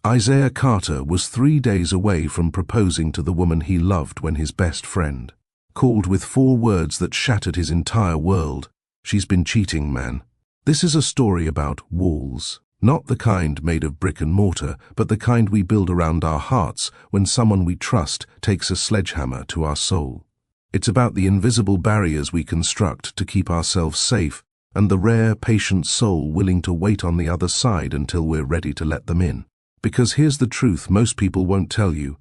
Isaiah Carter was 3 days away from proposing to the woman he loved when his best friend called with 4 words that shattered his entire world. "She's been cheating, man." This is a story about walls. Not the kind made of brick and mortar, but the kind we build around our hearts when someone we trust takes a sledgehammer to our soul. It's about the invisible barriers we construct to keep ourselves safe and the rare, patient soul willing to wait on the other side until we're ready to let them in. Because here's the truth most people won't tell you.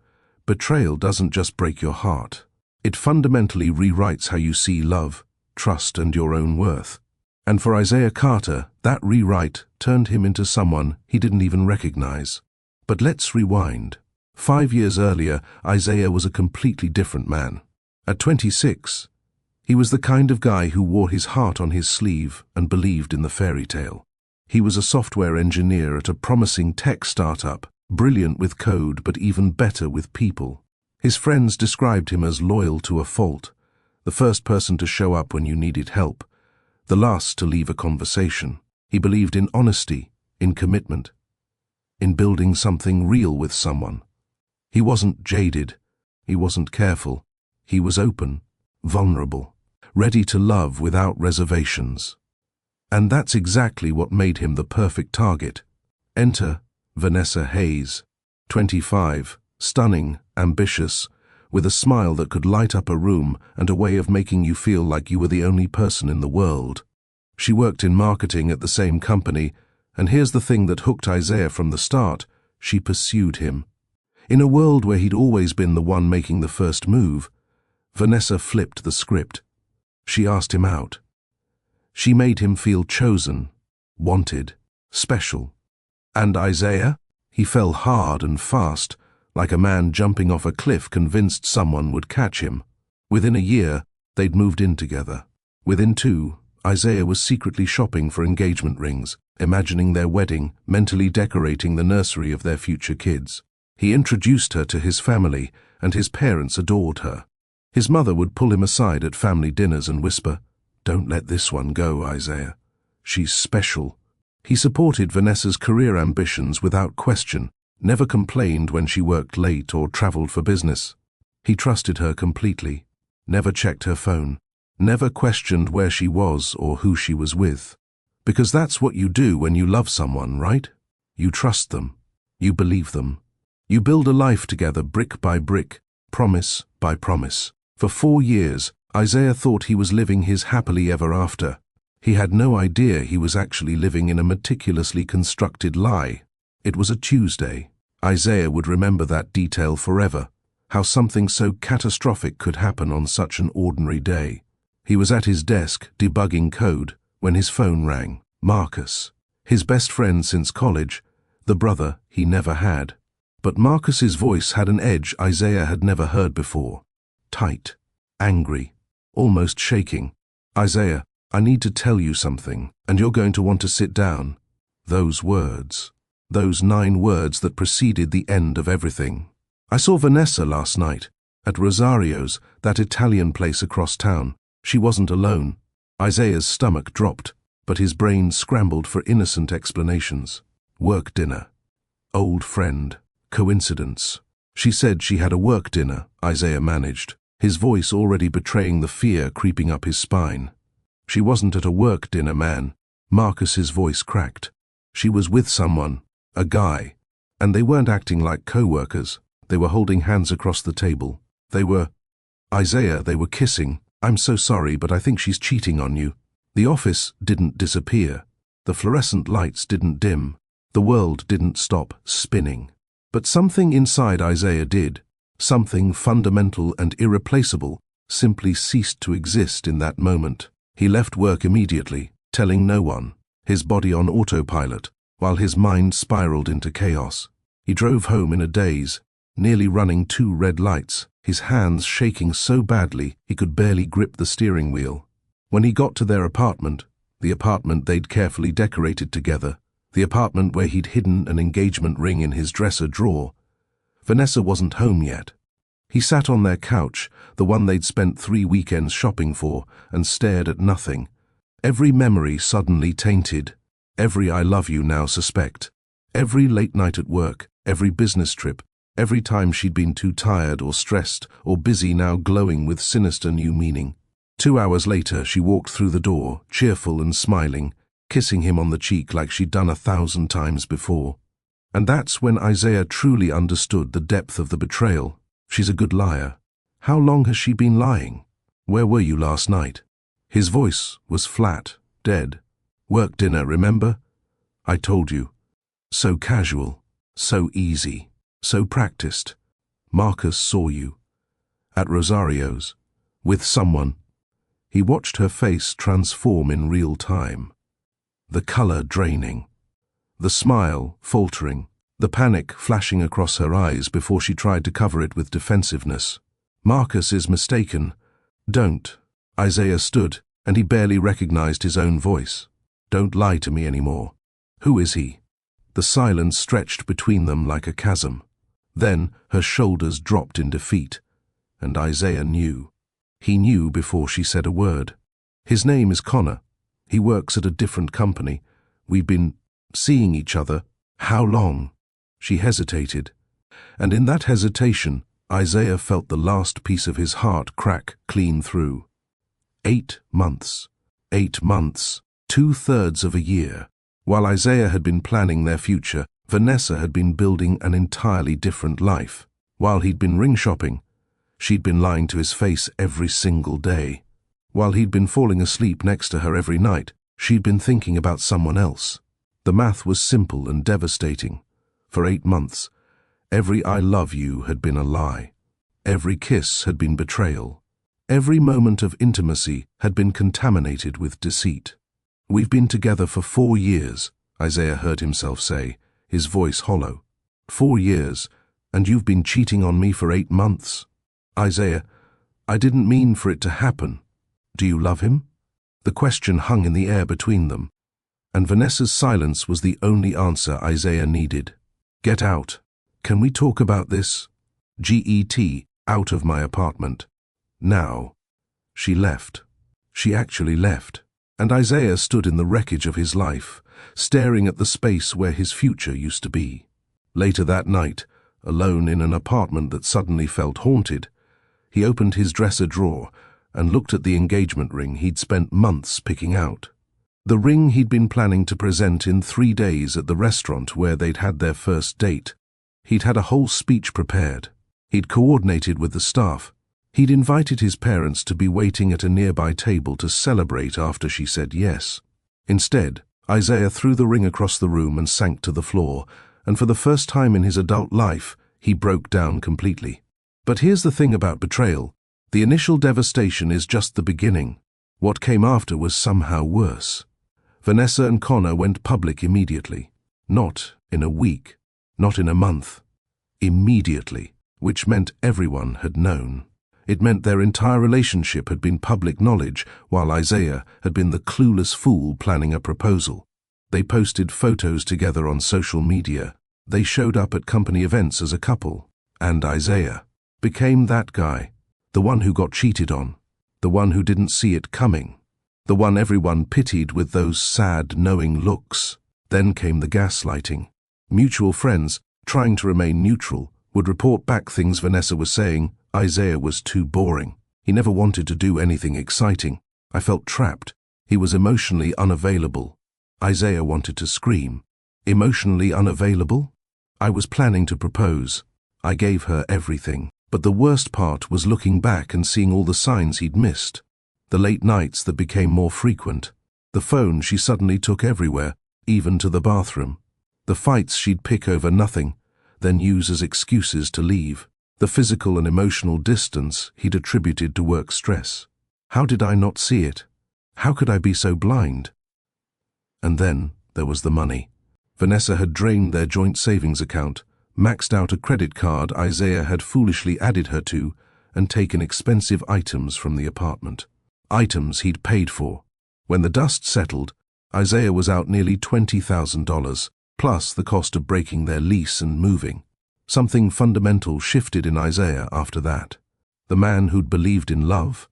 Betrayal doesn't just break your heart. It fundamentally rewrites how you see love, trust, and your own worth. And for Isaiah Carter, that rewrite turned him into someone he didn't even recognize. But let's rewind. 5 years earlier, Isaiah was a completely different man. At 26, he was the kind of guy who wore his heart on his sleeve and believed in the fairy tale. He was a software engineer at a promising tech startup, brilliant with code but even better with people. His friends described him as loyal to a fault, the first person to show up when you needed help, the last to leave a conversation. He believed in honesty, in commitment, in building something real with someone. He wasn't jaded, he wasn't careful, he was open, vulnerable, ready to love without reservations. And that's exactly what made him the perfect target. Enter Vanessa Hayes, 25, stunning, ambitious, with a smile that could light up a room and a way of making you feel like you were the only person in the world. She worked in marketing at the same company, and here's the thing that hooked Isaiah from the start: she pursued him. In a world where he'd always been the one making the first move, Vanessa flipped the script. She asked him out. She made him feel chosen, wanted, special. And Isaiah? He fell hard and fast, like a man jumping off a cliff convinced someone would catch him. Within a year, they'd moved in together. Within 2, Isaiah was secretly shopping for engagement rings, imagining their wedding, mentally decorating the nursery of their future kids. He introduced her to his family, and his parents adored her. His mother would pull him aside at family dinners and whisper, "Don't let this one go, Isaiah. She's special." He supported Vanessa's career ambitions without question, never complained when she worked late or traveled for business. He trusted her completely, never checked her phone, never questioned where she was or who she was with. Because that's what you do when you love someone, right? You trust them. You believe them. You build a life together brick by brick, promise by promise. For 4 years, Isaiah thought he was living his happily ever after. He had no idea he was actually living in a meticulously constructed lie. It was a Tuesday. Isaiah would remember that detail forever, how something so catastrophic could happen on such an ordinary day. He was at his desk, debugging code, when his phone rang. Marcus, his best friend since college, the brother he never had. But Marcus's voice had an edge Isaiah had never heard before. Tight, angry, almost shaking. "Isaiah, I need to tell you something, and you're going to want to sit down." Those words. Those 9 words that preceded the end of everything. "I saw Vanessa last night, at Rosario's, that Italian place across town. She wasn't alone." Isaiah's stomach dropped, but his brain scrambled for innocent explanations. Work dinner. Old friend. Coincidence. She said she had a work dinner, Isaiah managed, his voice already betraying the fear creeping up his spine. "She wasn't at a work dinner, man." Marcus's voice cracked. "She was with someone. A guy. And they weren't acting like co-workers. They were holding hands across the table. They were... Isaiah, they were kissing. I'm so sorry, but I think she's cheating on you." The office didn't disappear. The fluorescent lights didn't dim. The world didn't stop spinning. But something inside Isaiah did. Something fundamental and irreplaceable simply ceased to exist in that moment. He left work immediately, telling no one, his body on autopilot, while his mind spiraled into chaos. He drove home in a daze, nearly running 2 red lights, his hands shaking so badly he could barely grip the steering wheel. When he got to their apartment, the apartment they'd carefully decorated together, the apartment where he'd hidden an engagement ring in his dresser drawer, Vanessa wasn't home yet. He sat on their couch, the one they'd spent 3 weekends shopping for, and stared at nothing. Every memory suddenly tainted. Every "I love you" now suspect. Every late night at work, every business trip, every time she'd been too tired or stressed or busy, now glowing with sinister new meaning. 2 hours later, she walked through the door, cheerful and smiling, kissing him on the cheek like she'd done 1,000 times before. And that's when Isaiah truly understood the depth of the betrayal. She's a good liar. How long has she been lying? Where were you last night? His voice was flat, dead. Work dinner, remember? I told you. So casual, so easy, so practiced. Marcus saw you. At Rosario's. With someone. He watched her face transform in real time. The color draining. The smile faltering. The panic flashing across her eyes before she tried to cover it with defensiveness. Marcus is mistaken. Don't. Isaiah stood, and he barely recognized his own voice. Don't lie to me anymore. Who is he? The silence stretched between them like a chasm. Then her shoulders dropped in defeat, and Isaiah knew. He knew before she said a word. His name is Connor. He works at a different company. We've been seeing each other. How long? She hesitated. And in that hesitation, Isaiah felt the last piece of his heart crack clean through. 8 months. 8 months. 2/3 of a year. While Isaiah had been planning their future, Vanessa had been building an entirely different life. While he'd been ring shopping, she'd been lying to his face every single day. While he'd been falling asleep next to her every night, she'd been thinking about someone else. The math was simple and devastating. For 8 months, every I love you had been a lie. Every kiss had been betrayal. Every moment of intimacy had been contaminated with deceit. We've been together for 4 years, Isaiah heard himself say, his voice hollow. 4 years, and you've been cheating on me for 8 months. Isaiah, I didn't mean for it to happen. Do you love him? The question hung in the air between them, and Vanessa's silence was the only answer Isaiah needed. Get out. Can we talk about this? Get out of my apartment. Now. She left. She actually left. And Isaiah stood in the wreckage of his life, staring at the space where his future used to be. Later that night, alone in an apartment that suddenly felt haunted, he opened his dresser drawer and looked at the engagement ring he'd spent months picking out. The ring he'd been planning to present in 3 days at the restaurant where they'd had their first date. He'd had a whole speech prepared. He'd coordinated with the staff. He'd invited his parents to be waiting at a nearby table to celebrate after she said yes. Instead, Isaiah threw the ring across the room and sank to the floor, and for the first time in his adult life, he broke down completely. But here's the thing about betrayal. The initial devastation is just the beginning. What came after was somehow worse. Vanessa and Connor went public immediately. Not in a week, not in a month. Immediately, which meant everyone had known. It meant their entire relationship had been public knowledge, while Isaiah had been the clueless fool planning a proposal. They posted photos together on social media. They showed up at company events as a couple. And Isaiah became that guy, the one who got cheated on, the one who didn't see it coming, the one everyone pitied with those sad, knowing looks. Then came the gaslighting. Mutual friends, trying to remain neutral, would report back things Vanessa was saying. Isaiah was too boring. He never wanted to do anything exciting. I felt trapped. He was emotionally unavailable. Isaiah wanted to scream. Emotionally unavailable? I was planning to propose. I gave her everything. But the worst part was looking back and seeing all the signs he'd missed. The late nights that became more frequent. The phone she suddenly took everywhere, even to the bathroom. The fights she'd pick over nothing, then use as excuses to leave. The physical and emotional distance he'd attributed to work stress. How did I not see it? How could I be so blind? And then there was the money. Vanessa had drained their joint savings account, maxed out a credit card Isaiah had foolishly added her to, and taken expensive items from the apartment. Items he'd paid for. When the dust settled, Isaiah was out nearly $20,000, plus the cost of breaking their lease and moving. Something fundamental shifted in Isaiah after that. The man who'd believed in love,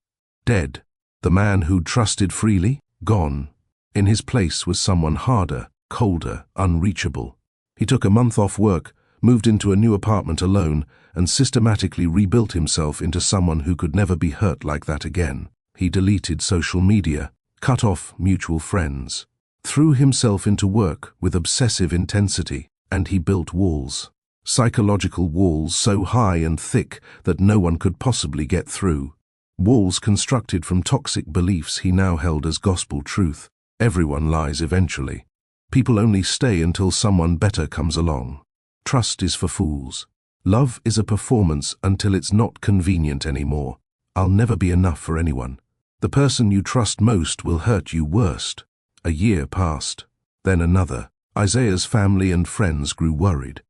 dead. The man who'd trusted freely, gone. In his place was someone harder, colder, unreachable. He took a month off work, moved into a new apartment alone, and systematically rebuilt himself into someone who could never be hurt like that again. He deleted social media, cut off mutual friends, threw himself into work with obsessive intensity, and he built walls. Psychological walls so high and thick that no one could possibly get through. Walls constructed from toxic beliefs he now held as gospel truth. Everyone lies eventually. People only stay until someone better comes along. Trust is for fools. Love is a performance until it's not convenient anymore. I'll never be enough for anyone. The person you trust most will hurt you worst. A year passed. Then another. Isaiah's family and friends grew worried.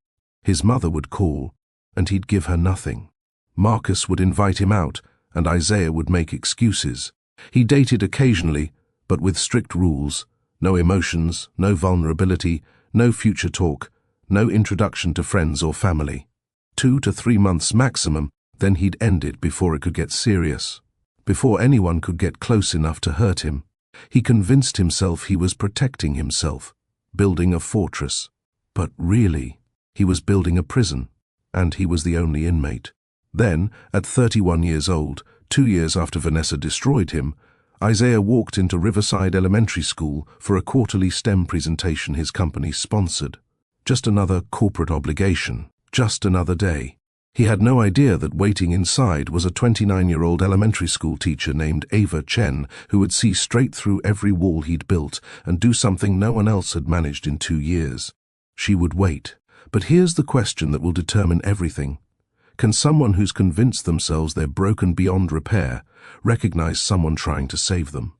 His mother would call, and he'd give her nothing. Marcus would invite him out, and Isaiah would make excuses. He dated occasionally, but with strict rules. No emotions, no vulnerability, no future talk, no introduction to friends or family. 2 to 3 months maximum, then he'd end it before it could get serious. Before anyone could get close enough to hurt him. He convinced himself he was protecting himself, building a fortress. But really, he was building a prison, and he was the only inmate. Then, at 31 years old, 2 years after Vanessa destroyed him, Isaiah walked into Riverside Elementary School for a quarterly STEM presentation his company sponsored. Just another corporate obligation, just another day. He had no idea that waiting inside was a 29-year-old elementary school teacher named Ava Chen who would see straight through every wall he'd built and do something no one else had managed in 2 years. She would wait. But here's the question that will determine everything. Can someone who's convinced themselves they're broken beyond repair recognize someone trying to save them?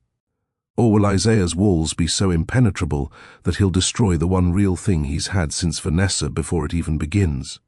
Or will Isaiah's walls be so impenetrable that he'll destroy the one real thing he's had since Vanessa before it even begins?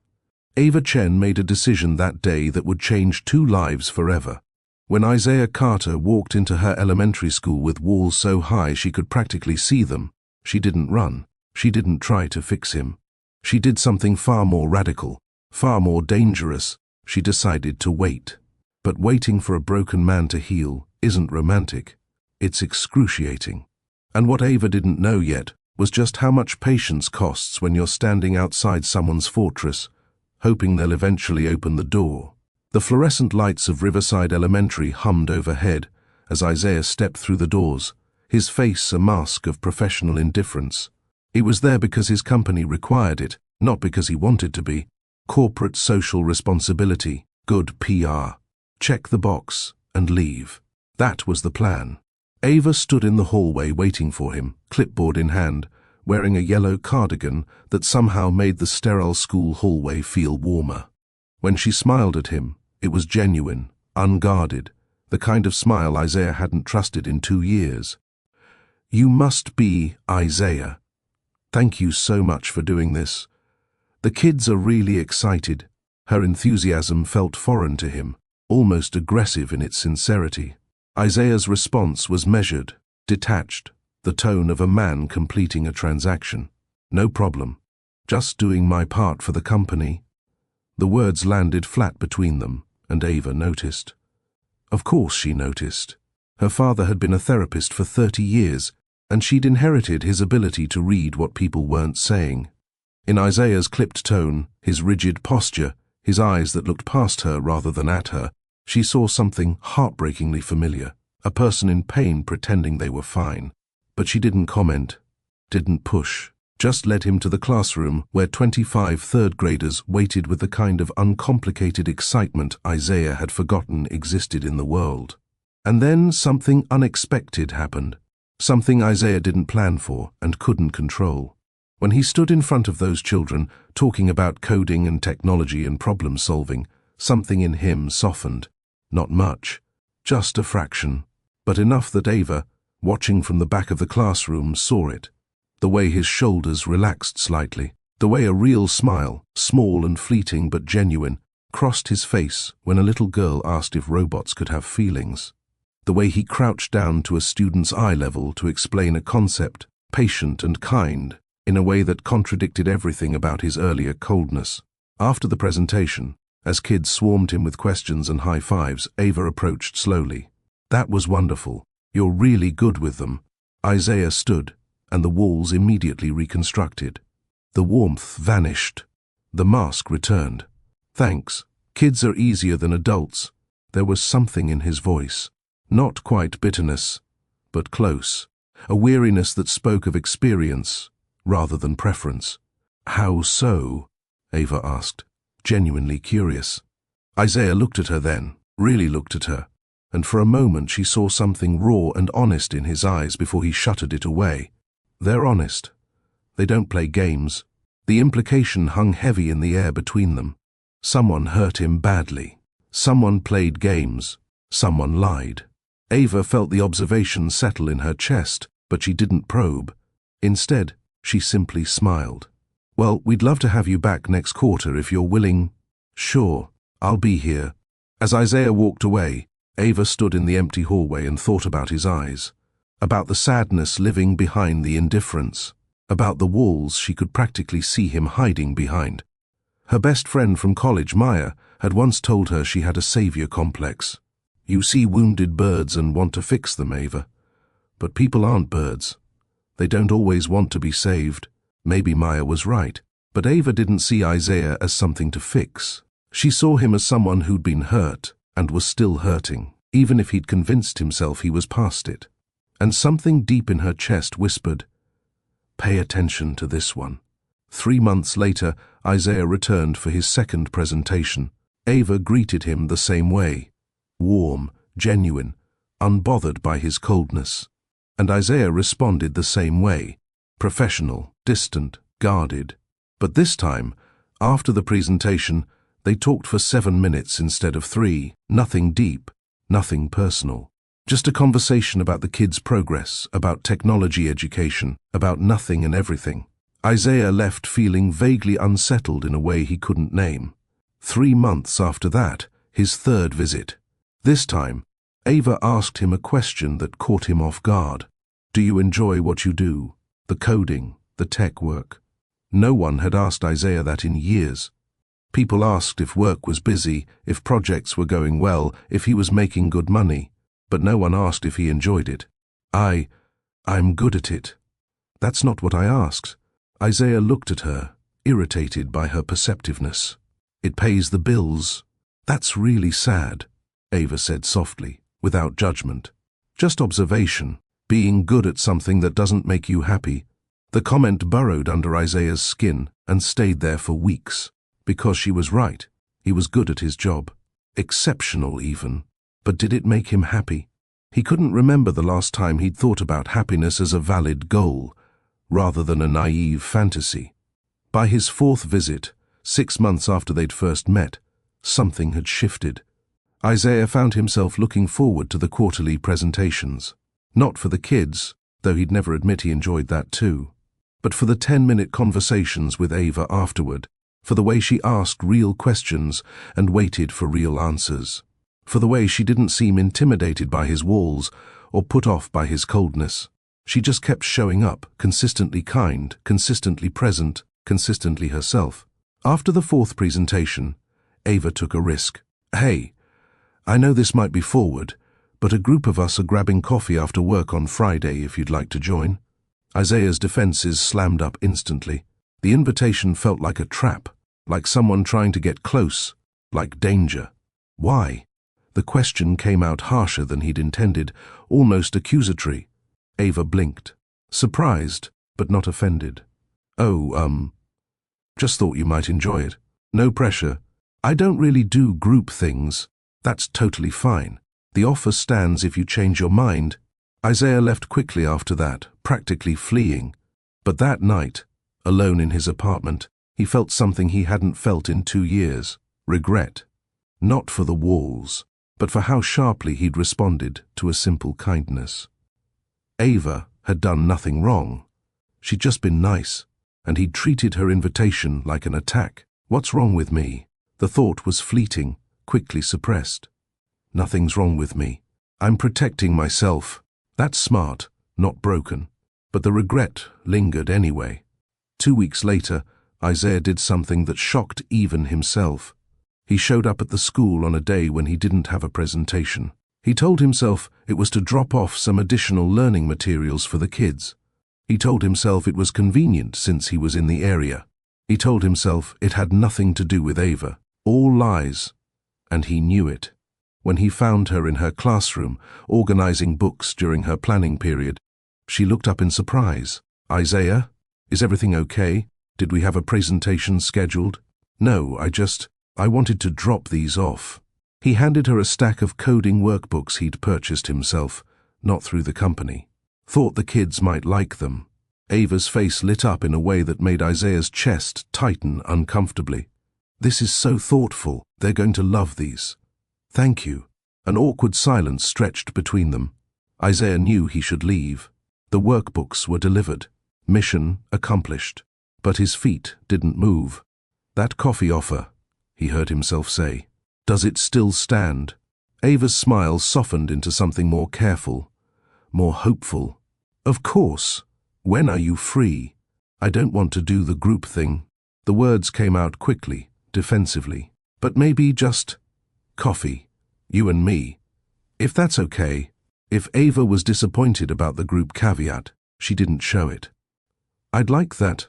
Ava Chen made a decision that day that would change 2 lives forever. When Isaiah Carter walked into her elementary school with walls so high she could practically see them, she didn't run. She didn't try to fix him. She did something far more radical, far more dangerous. She decided to wait. But waiting for a broken man to heal isn't romantic. It's excruciating. And what Ava didn't know yet was just how much patience costs when you're standing outside someone's fortress, hoping they'll eventually open the door. The fluorescent lights of Riverside Elementary hummed overhead as Isaiah stepped through the doors, his face a mask of professional indifference. He was there because his company required it, not because he wanted to be. Corporate social responsibility, good PR. Check the box and leave. That was the plan. Ava stood in the hallway waiting for him, clipboard in hand, wearing a yellow cardigan that somehow made the sterile school hallway feel warmer. When she smiled at him, it was genuine, unguarded, the kind of smile Isaiah hadn't trusted in 2 years. You must be Isaiah. Thank you so much for doing this. The kids are really excited. Her enthusiasm felt foreign to him, almost aggressive in its sincerity. Isaiah's response was measured, detached, the tone of a man completing a transaction. No problem. Just doing my part for the company. The words landed flat between them, and Ava noticed. Of course she noticed. Her father had been a therapist for 30 years, and she'd inherited his ability to read what people weren't saying. In Isaiah's clipped tone, his rigid posture, his eyes that looked past her rather than at her, she saw something heartbreakingly familiar, a person in pain pretending they were fine. But she didn't comment, didn't push, just led him to the classroom where 25 third graders waited with the kind of uncomplicated excitement Isaiah had forgotten existed in the world. And then something unexpected happened. Something Isaiah didn't plan for and couldn't control. When he stood in front of those children, talking about coding and technology and problem-solving, something in him softened. Not much, just a fraction, but enough that Ava, watching from the back of the classroom, saw it. The way his shoulders relaxed slightly, the way a real smile, small and fleeting but genuine, crossed his face when a little girl asked if robots could have feelings. The way he crouched down to a student's eye level to explain a concept, patient and kind, in a way that contradicted everything about his earlier coldness. After the presentation, as kids swarmed him with questions and high fives, Ava approached slowly. That was wonderful. You're really good with them. Isaiah stood, and the walls immediately reconstructed. The warmth vanished. The mask returned. Thanks. Kids are easier than adults. There was something in his voice. Not quite bitterness, but close. A weariness that spoke of experience rather than preference. How so? Ava asked, genuinely curious. Isaiah looked at her then, really looked at her, and for a moment she saw something raw and honest in his eyes before he shuttered it away. They're honest. They don't play games. The implication hung heavy in the air between them. Someone hurt him badly. Someone played games. Someone lied. Ava felt the observation settle in her chest, but she didn't probe. Instead, she simply smiled. Well, we'd love to have you back next quarter if you're willing. Sure, I'll be here. As Isaiah walked away, Ava stood in the empty hallway and thought about his eyes, about the sadness living behind the indifference, about the walls she could practically see him hiding behind. Her best friend from college, Maya, had once told her she had a savior complex. You see wounded birds and want to fix them, Ava. But people aren't birds. They don't always want to be saved. Maybe Maya was right, but Ava didn't see Isaiah as something to fix. She saw him as someone who'd been hurt and was still hurting, even if he'd convinced himself he was past it. And something deep in her chest whispered, pay attention to this one. 3 months later, Isaiah returned for his second presentation. Ava greeted him the same way, warm, genuine, unbothered by his coldness. And Isaiah responded the same way, professional, distant, guarded. But this time, after the presentation, they talked for 7 minutes instead of 3, nothing deep, nothing personal. Just a conversation about the kids' progress, about technology education, about nothing and everything. Isaiah left feeling vaguely unsettled in a way he couldn't name. 3 months after that, his third visit. This time, Ava asked him a question that caught him off guard. Do you enjoy what you do? The coding, the tech work? No one had asked Isaiah that in years. People asked if work was busy, if projects were going well, if he was making good money, but no one asked if he enjoyed it. I'm good at it. That's not what I asked. Isaiah looked at her, irritated by her perceptiveness. It pays the bills. That's really sad, Ava said softly, without judgment. Just observation, being good at something that doesn't make you happy. The comment burrowed under Isaiah's skin and stayed there for weeks. Because she was right, he was good at his job. Exceptional even. But did it make him happy? He couldn't remember the last time he'd thought about happiness as a valid goal, rather than a naive fantasy. By his 4th visit, 6 months after they'd first met, something had shifted. Isaiah found himself looking forward to the quarterly presentations. Not for the kids, though he'd never admit he enjoyed that too, but for the 10-minute conversations with Ava afterward, for the way she asked real questions and waited for real answers, for the way she didn't seem intimidated by his walls or put off by his coldness. She just kept showing up, consistently kind, consistently present, consistently herself. After the 4th presentation, Ava took a risk. Hey, I know this might be forward, but a group of us are grabbing coffee after work on Friday if you'd like to join. Isaiah's defenses slammed up instantly. The invitation felt like a trap, like someone trying to get close, like danger. Why? The question came out harsher than he'd intended, almost accusatory. Ava blinked, surprised, but not offended. Oh, just thought you might enjoy it. No pressure. I don't really do group things. That's totally fine. The offer stands if you change your mind. Isaiah left quickly after that, practically fleeing. But that night, alone in his apartment, he felt something he hadn't felt in 2 years, regret. Not for the walls, but for how sharply he'd responded to a simple kindness. Ava had done nothing wrong. She'd just been nice, and he'd treated her invitation like an attack. What's wrong with me? The thought was fleeting, quickly suppressed. Nothing's wrong with me. I'm protecting myself. That's smart, not broken. But the regret lingered anyway. 2 weeks later, Isaiah did something that shocked even himself. He showed up at the school on a day when he didn't have a presentation. He told himself it was to drop off some additional learning materials for the kids. He told himself it was convenient since he was in the area. He told himself it had nothing to do with Ava. All lies. And he knew it. When he found her in her classroom, organizing books during her planning period, she looked up in surprise. "Isaiah, is everything okay? Did we have a presentation scheduled?" "No, I wanted to drop these off." He handed her a stack of coding workbooks he'd purchased himself, not through the company. Thought the kids might like them. Ava's face lit up in a way that made Isaiah's chest tighten uncomfortably. "This is so thoughtful. They're going to love these." "Thank you." An awkward silence stretched between them. Isaiah knew he should leave. The workbooks were delivered. Mission accomplished. But his feet didn't move. "That coffee offer," he heard himself say. "Does it still stand?" Ava's smile softened into something more careful, more hopeful. "Of course. When are you free? I don't want to do the group thing." The words came out quickly, defensively. "But maybe just coffee, you and me. If that's okay." If Ava was disappointed about the group caveat, she didn't show it. "I'd like that."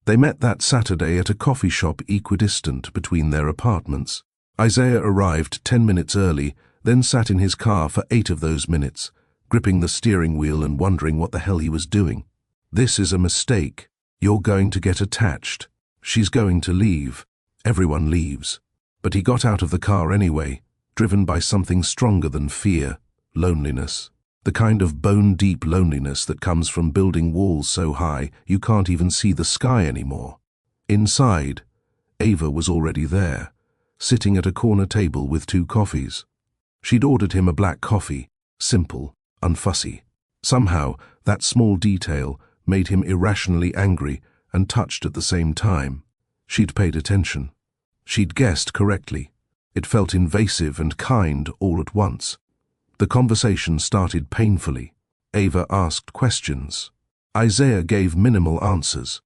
They met that Saturday at a coffee shop equidistant between their apartments. Isaiah arrived 10 minutes early, then sat in his car for 8 of those minutes, gripping the steering wheel and wondering what the hell he was doing. "This is a mistake. You're going to get attached. She's going to leave. Everyone leaves." But he got out of the car anyway, driven by something stronger than fear, loneliness. The kind of bone-deep loneliness that comes from building walls so high you can't even see the sky anymore. Inside, Ava was already there, sitting at a corner table with 2 coffees. She'd ordered him a black coffee, simple, unfussy. Somehow, that small detail made him irrationally angry and touched at the same time. She'd paid attention. She'd guessed correctly. It felt invasive and kind all at once. The conversation started painfully. Ava asked questions. Isaiah gave minimal answers.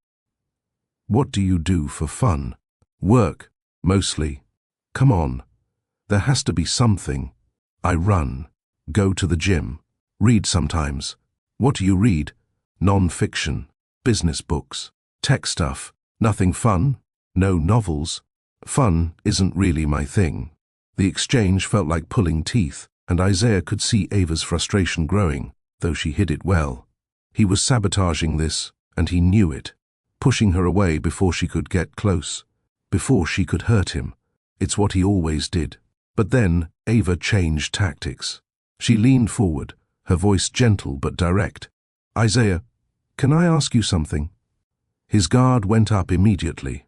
"What do you do for fun?" "Work, mostly." "Come on. There has to be something." "I run. Go to the gym. Read sometimes." "What do you read?" "Non-fiction. Business books. Tech stuff. Nothing fun?" "No novels." "Fun isn't really my thing." The exchange felt like pulling teeth, and Isaiah could see Ava's frustration growing, though she hid it well. He was sabotaging this, and he knew it, pushing her away before she could get close, before she could hurt him. It's what he always did. But then Ava changed tactics. She leaned forward, her voice gentle but direct. "Isaiah, can I ask you something?" His guard went up immediately.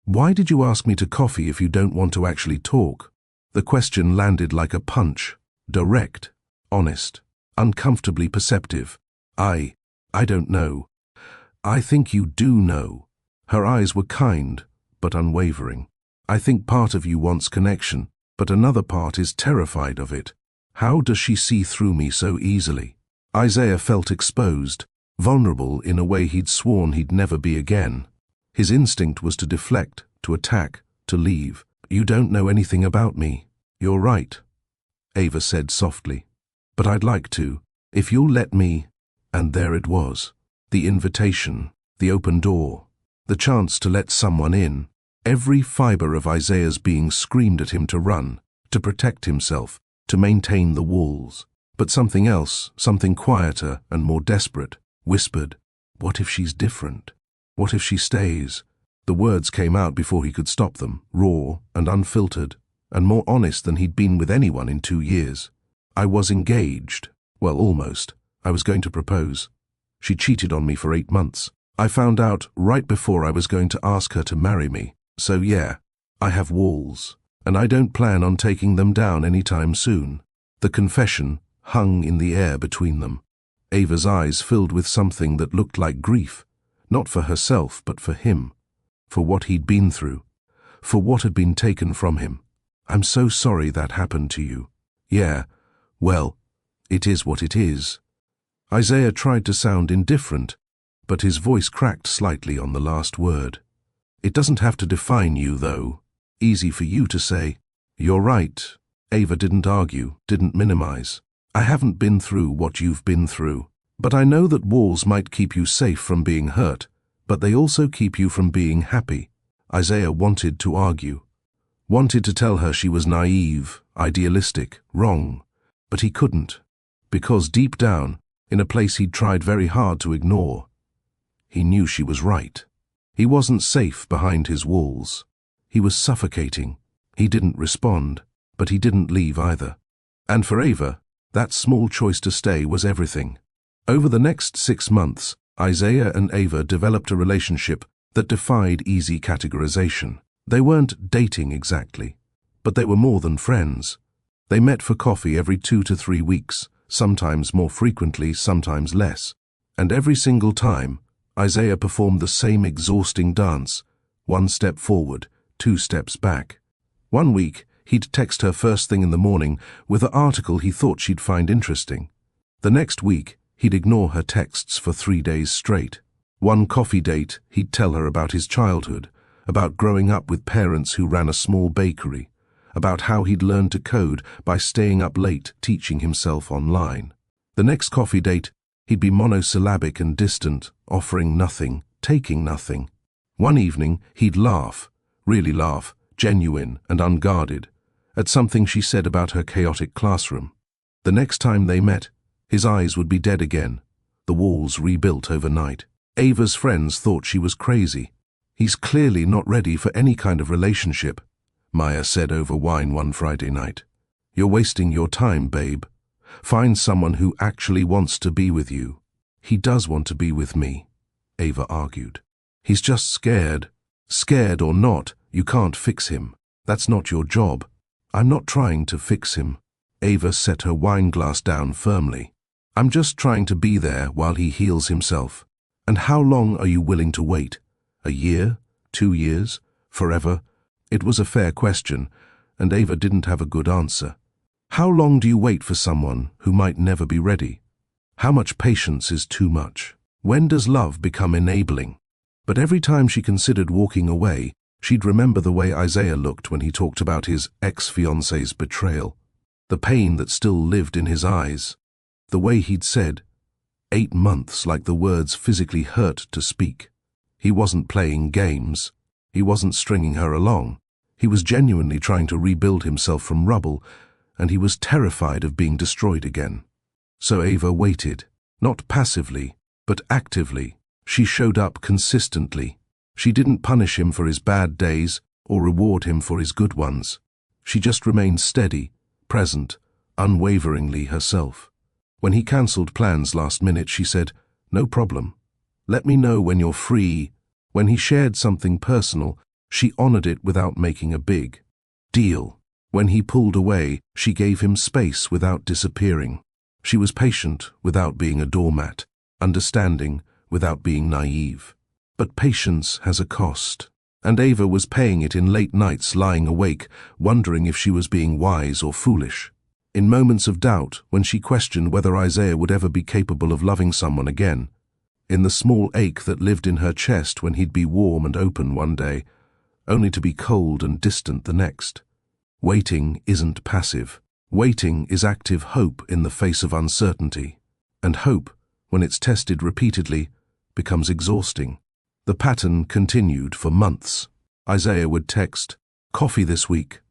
Why did you ask me to coffee if you don't want to actually talk?" The question landed like a punch, direct, honest, uncomfortably perceptive. I don't know." "I think you do know." Her eyes were kind, but unwavering. "I think part of you wants connection, but another part is terrified of it. How does she see through me so easily?" Isaiah felt exposed, vulnerable in a way he'd sworn he'd never be again. His instinct was to deflect, to attack, to leave. "You don't know anything about me." "You're right," Ava said softly. "But I'd like to, if you'll let me." And there it was. The invitation, the open door, the chance to let someone in. Every fiber of Isaiah's being screamed at him to run, to protect himself, to maintain the walls. But something else, something quieter and more desperate, whispered, "What if she's different? What if she stays?" The words came out before he could stop them, raw and unfiltered, and more honest than he'd been with anyone in 2 years. "I was engaged. Well, almost. I was going to propose. She cheated on me for 8 months. I found out right before I was going to ask her to marry me. So yeah, I have walls, and I don't plan on taking them down anytime soon." The confession hung in the air between them. Ava's eyes filled with something that looked like grief, not for herself but for him, for what he'd been through, for what had been taken from him. "I'm so sorry that happened to you." "Yeah, well, it is what it is." Isaiah tried to sound indifferent, but his voice cracked slightly on the last word. "It doesn't have to define you, though. Easy for you to say." "You're right." Ava didn't argue, didn't minimize. "I haven't been through what you've been through, but I know that walls might keep you safe from being hurt, But they also keep you from being happy. Isaiah wanted to argue, wanted to tell her she was naive, idealistic, wrong, but he couldn't, because deep down, in a place he'd tried very hard to ignore, he knew she was right. He wasn't safe behind his walls. He was suffocating. He didn't respond, but he didn't leave either. And for Ava, that small choice to stay was everything. Over the next 6 months, Isaiah and Ava developed a relationship that defied easy categorization. They weren't dating exactly, but they were more than friends. They met for coffee every 2 to 3 weeks, sometimes more frequently, sometimes less. And every single time, Isaiah performed the same exhausting dance, 1 step forward, 2 steps back. One week, he'd text her first thing in the morning with an article he thought she'd find interesting. The next week, he'd ignore her texts for 3 days straight. One coffee date, he'd tell her about his childhood, about growing up with parents who ran a small bakery, about how he'd learned to code by staying up late teaching himself online. The next coffee date, he'd be monosyllabic and distant, offering nothing, taking nothing. One evening, he'd laugh, really laugh, genuine and unguarded, at something she said about her chaotic classroom. The next time they met, his eyes would be dead again, the walls rebuilt overnight. Ava's friends thought she was crazy. He's clearly not ready for any kind of relationship, Maya said over wine one Friday night. You're wasting your time, babe. Find someone who actually wants to be with you. He does want to be with me, Ava argued. He's just scared. Scared or not, you can't fix him. That's not your job. I'm not trying to fix him. Ava set her wine glass down firmly. I'm just trying to be there while he heals himself. And how long are you willing to wait? A year? 2 years? Forever? It was a fair question, and Ava didn't have a good answer. How long do you wait for someone who might never be ready? How much patience is too much? When does love become enabling? But every time she considered walking away, she'd remember the way Isaiah looked when he talked about his ex-fiancée's betrayal, the pain that still lived in his eyes, the way he'd said, 8 months, like the words physically hurt to speak. He wasn't playing games. He wasn't stringing her along. He was genuinely trying to rebuild himself from rubble, and he was terrified of being destroyed again. So Ava waited, not passively, but actively. She showed up consistently. She didn't punish him for his bad days or reward him for his good ones. She just remained steady, present, unwaveringly herself. When he cancelled plans last minute, she said, "No problem. Let me know when you're free." When he shared something personal, she honored it without making a big deal. When he pulled away, she gave him space without disappearing. She was patient without being a doormat, understanding without being naive. But patience has a cost, and Ava was paying it in late nights lying awake, wondering if she was being wise or foolish. In moments of doubt, when she questioned whether Isaiah would ever be capable of loving someone again. In the small ache that lived in her chest when he'd be warm and open one day, only to be cold and distant the next. Waiting isn't passive. Waiting is active hope in the face of uncertainty. And hope, when it's tested repeatedly, becomes exhausting. The pattern continued for months. Isaiah would text, "Coffee this week."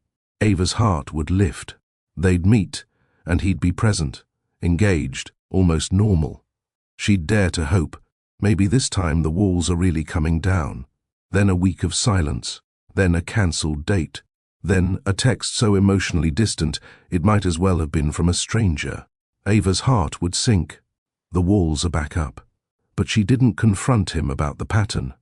Ava's heart would lift. They'd meet, and he'd be present, engaged, almost normal. She'd dare to hope, maybe this time the walls are really coming down. Then a week of silence, then a cancelled date, then a text so emotionally distant it might as well have been from a stranger. Ava's heart would sink. The walls are back up. But she didn't confront him about the pattern,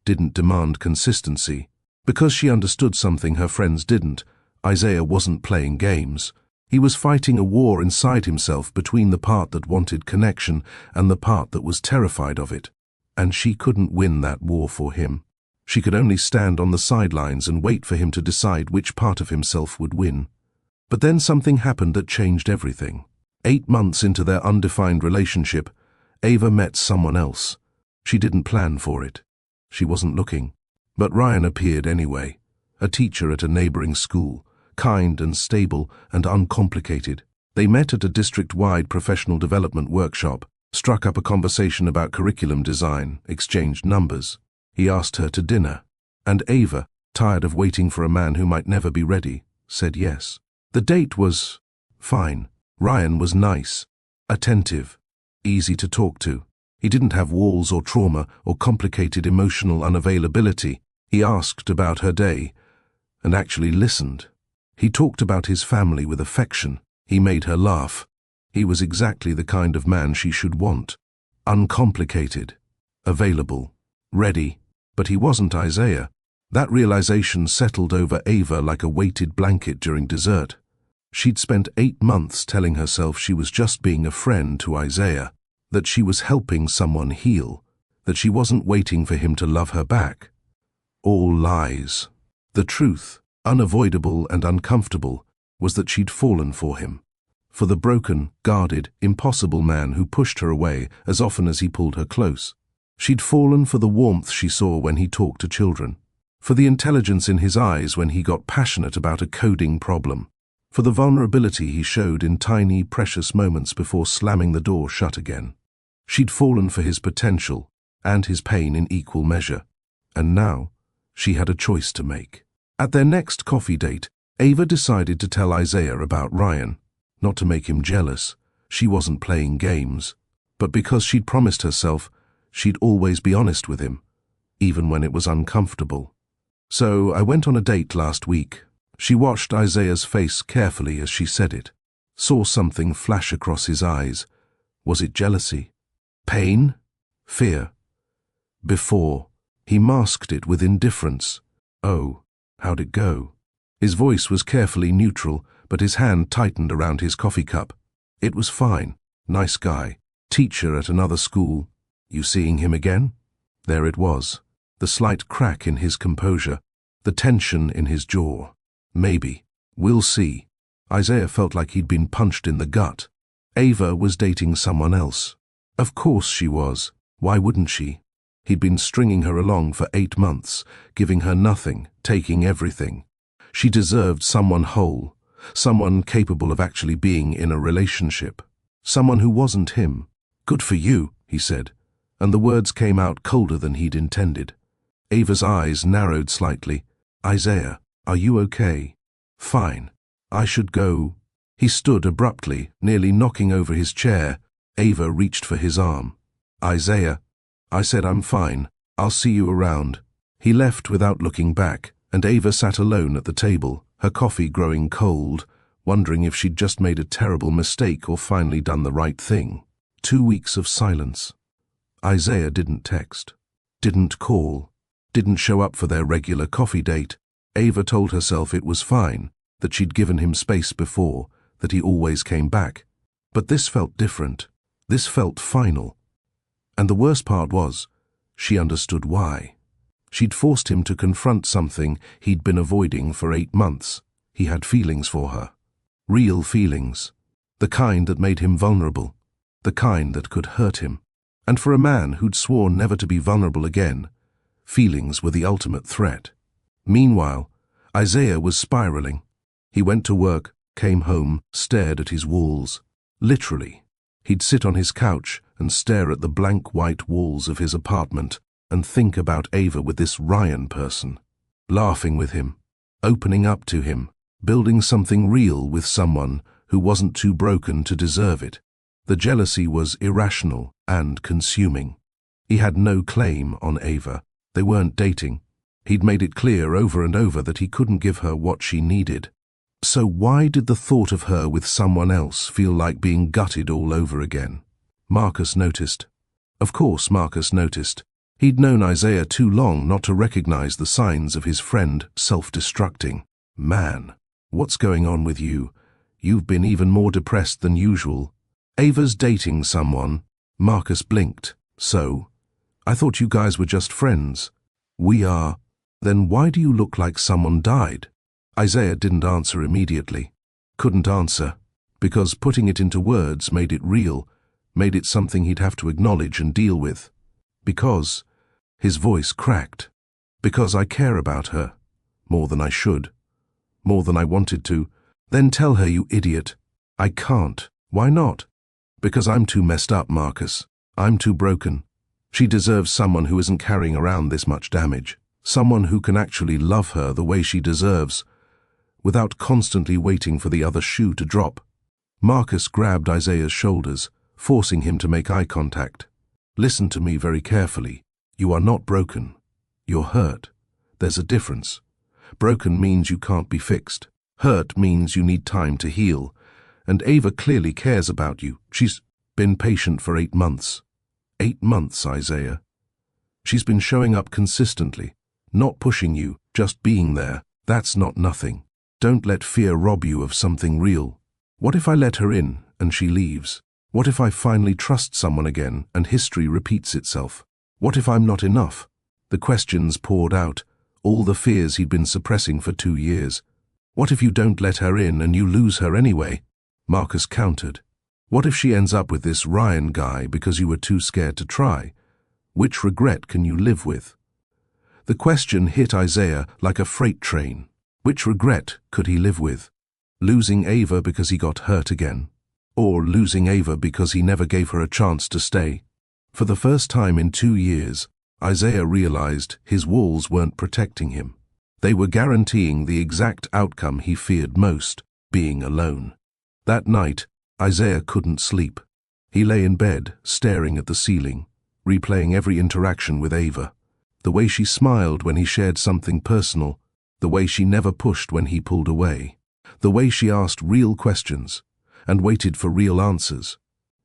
didn't demand consistency. Because she understood something her friends didn't, Isaiah wasn't playing games. He was fighting a war inside himself between the part that wanted connection and the part that was terrified of it. And she couldn't win that war for him. She could only stand on the sidelines and wait for him to decide which part of himself would win. But then something happened that changed everything. 8 months into their undefined relationship, Ava met someone else. She didn't plan for it. She wasn't looking. But Ryan appeared anyway, a teacher at a neighboring school, kind and stable and uncomplicated. They met at a district-wide professional development workshop, Struck up a conversation about curriculum design, exchanged numbers. He asked her to dinner. And Ava, tired of waiting for a man who might never be ready, said yes. The date was fine. Ryan was nice, attentive, easy to talk to. He didn't have walls or trauma or complicated emotional unavailability. He asked about her day and actually listened. He talked about his family with affection. He made her laugh. He was exactly the kind of man she should want. Uncomplicated, available, ready. But he wasn't Isaiah. That realization settled over Ava like a weighted blanket during dessert. She'd spent 8 months telling herself she was just being a friend to Isaiah, that she was helping someone heal, that she wasn't waiting for him to love her back. All lies. The truth, unavoidable and uncomfortable, was that she'd fallen for him. For the broken, guarded, impossible man who pushed her away as often as he pulled her close. She'd fallen for the warmth she saw when he talked to children, for the intelligence in his eyes when he got passionate about a coding problem, for the vulnerability he showed in tiny, precious moments before slamming the door shut again. She'd fallen for his potential and his pain in equal measure, and now she had a choice to make. At their next coffee date, Ava decided to tell Isaiah about Ryan, not to make him jealous. She wasn't playing games, but because she'd promised herself she'd always be honest with him, even when it was uncomfortable. So I went on a date last week. She watched Isaiah's face carefully as she said it, saw something flash across his eyes. Was it jealousy? Pain? Fear? Before, he masked it with indifference. Oh, how'd it go? His voice was carefully neutral, but his hand tightened around his coffee cup. It was fine. Nice guy. Teacher at another school. You seeing him again? There it was. The slight crack in his composure, the tension in his jaw. Maybe. We'll see. Isaiah felt like he'd been punched in the gut. Ava was dating someone else. Of course she was. Why wouldn't she? He'd been stringing her along for 8 months, giving her nothing, taking everything. She deserved someone whole, someone capable of actually being in a relationship. Someone who wasn't him. Good for you, he said, and the words came out colder than he'd intended. Ava's eyes narrowed slightly. Isaiah, are you okay? Fine. I should go. He stood abruptly, nearly knocking over his chair. Ava reached for his arm. Isaiah, I said I'm fine. I'll see you around. He left without looking back, and Ava sat alone at the table, her coffee growing cold, wondering if she'd just made a terrible mistake or finally done the right thing. 2 weeks of silence. Isaiah didn't text, didn't call, didn't show up for their regular coffee date. Ava told herself it was fine, that she'd given him space before, that he always came back. But this felt different. This felt final. And the worst part was, she understood why. She'd forced him to confront something he'd been avoiding for 8 months. He had feelings for her. Real feelings. The kind that made him vulnerable. The kind that could hurt him. And for a man who'd sworn never to be vulnerable again, feelings were the ultimate threat. Meanwhile, Isaiah was spiraling. He went to work, came home, stared at his walls. Literally. He'd sit on his couch and stare at the blank white walls of his apartment and think about Ava with this Ryan person, laughing with him, opening up to him, building something real with someone who wasn't too broken to deserve it. The jealousy was irrational and consuming. He had no claim on Ava. They weren't dating. He'd made it clear over and over that he couldn't give her what she needed. So why did the thought of her with someone else feel like being gutted all over again? Marcus noticed. Of course Marcus noticed. He'd known Isaiah too long not to recognize the signs of his friend self-destructing. Man, what's going on with you? You've been even more depressed than usual. Ava's dating someone. Marcus blinked. So? I thought you guys were just friends. We are. Then why do you look like someone died? Isaiah didn't answer immediately. Couldn't answer. Because putting it into words made it real, made it something he'd have to acknowledge and deal with. Because, his voice cracked. Because I care about her. More than I should. More than I wanted to. Then tell her, you idiot. I can't. Why not? Because I'm too messed up, Marcus. I'm too broken. She deserves someone who isn't carrying around this much damage. Someone who can actually love her the way she deserves, without constantly waiting for the other shoe to drop. Marcus grabbed Isaiah's shoulders, forcing him to make eye contact. Listen to me very carefully. You are not broken. You're hurt. There's a difference. Broken means you can't be fixed. Hurt means you need time to heal. And Ava clearly cares about you. She's been patient for 8 months. 8 months, Isaiah. She's been showing up consistently, not pushing you, just being there. That's not nothing. Don't let fear rob you of something real. What if I let her in and she leaves? What if I finally trust someone again and history repeats itself? What if I'm not enough? The questions poured out, all the fears he'd been suppressing for 2 years. What if you don't let her in and you lose her anyway? Marcus countered. What if she ends up with this Ryan guy because you were too scared to try? Which regret can you live with? The question hit Isaiah like a freight train. Which regret could he live with? Losing Ava because he got hurt again? Or losing Ava because he never gave her a chance to stay? For the first time in 2 years, Isaiah realized his walls weren't protecting him. They were guaranteeing the exact outcome he feared most, being alone. That night, Isaiah couldn't sleep. He lay in bed, staring at the ceiling, replaying every interaction with Ava. The way she smiled when he shared something personal, the way she never pushed when he pulled away, the way she asked real questions and waited for real answers,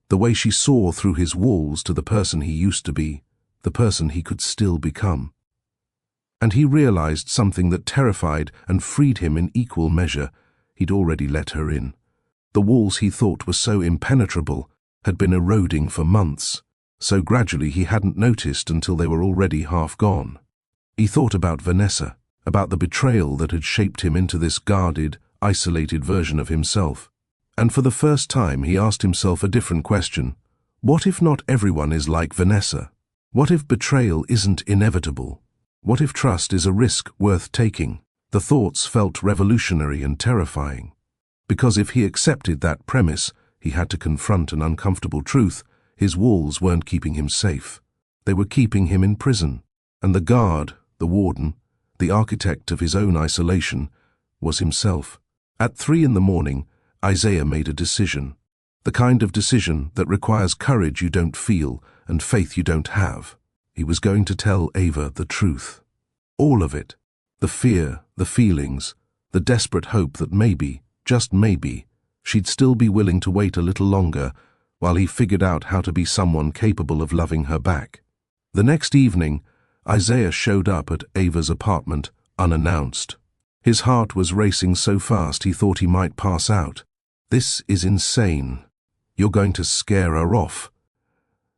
the way she saw through his walls to the person he used to be, the person he could still become. And he realized something that terrified and freed him in equal measure. He'd already let her in. The walls he thought were so impenetrable had been eroding for months, so gradually he hadn't noticed until they were already half gone. He thought about Vanessa, about the betrayal that had shaped him into this guarded, isolated version of himself. And for the first time he asked himself a different question. What if not everyone is like Vanessa? What if betrayal isn't inevitable? What if trust is a risk worth taking? The thoughts felt revolutionary and terrifying. Because if he accepted that premise, he had to confront an uncomfortable truth. His walls weren't keeping him safe. They were keeping him in prison. And the guard, the warden, the architect of his own isolation, was himself. At 3 in the morning, Isaiah made a decision. The kind of decision that requires courage you don't feel and faith you don't have. He was going to tell Ava the truth. All of it. The fear, the feelings, the desperate hope that maybe, just maybe, she'd still be willing to wait a little longer while he figured out how to be someone capable of loving her back. The next evening, Isaiah showed up at Ava's apartment unannounced. His heart was racing so fast he thought he might pass out. This is insane. You're going to scare her off.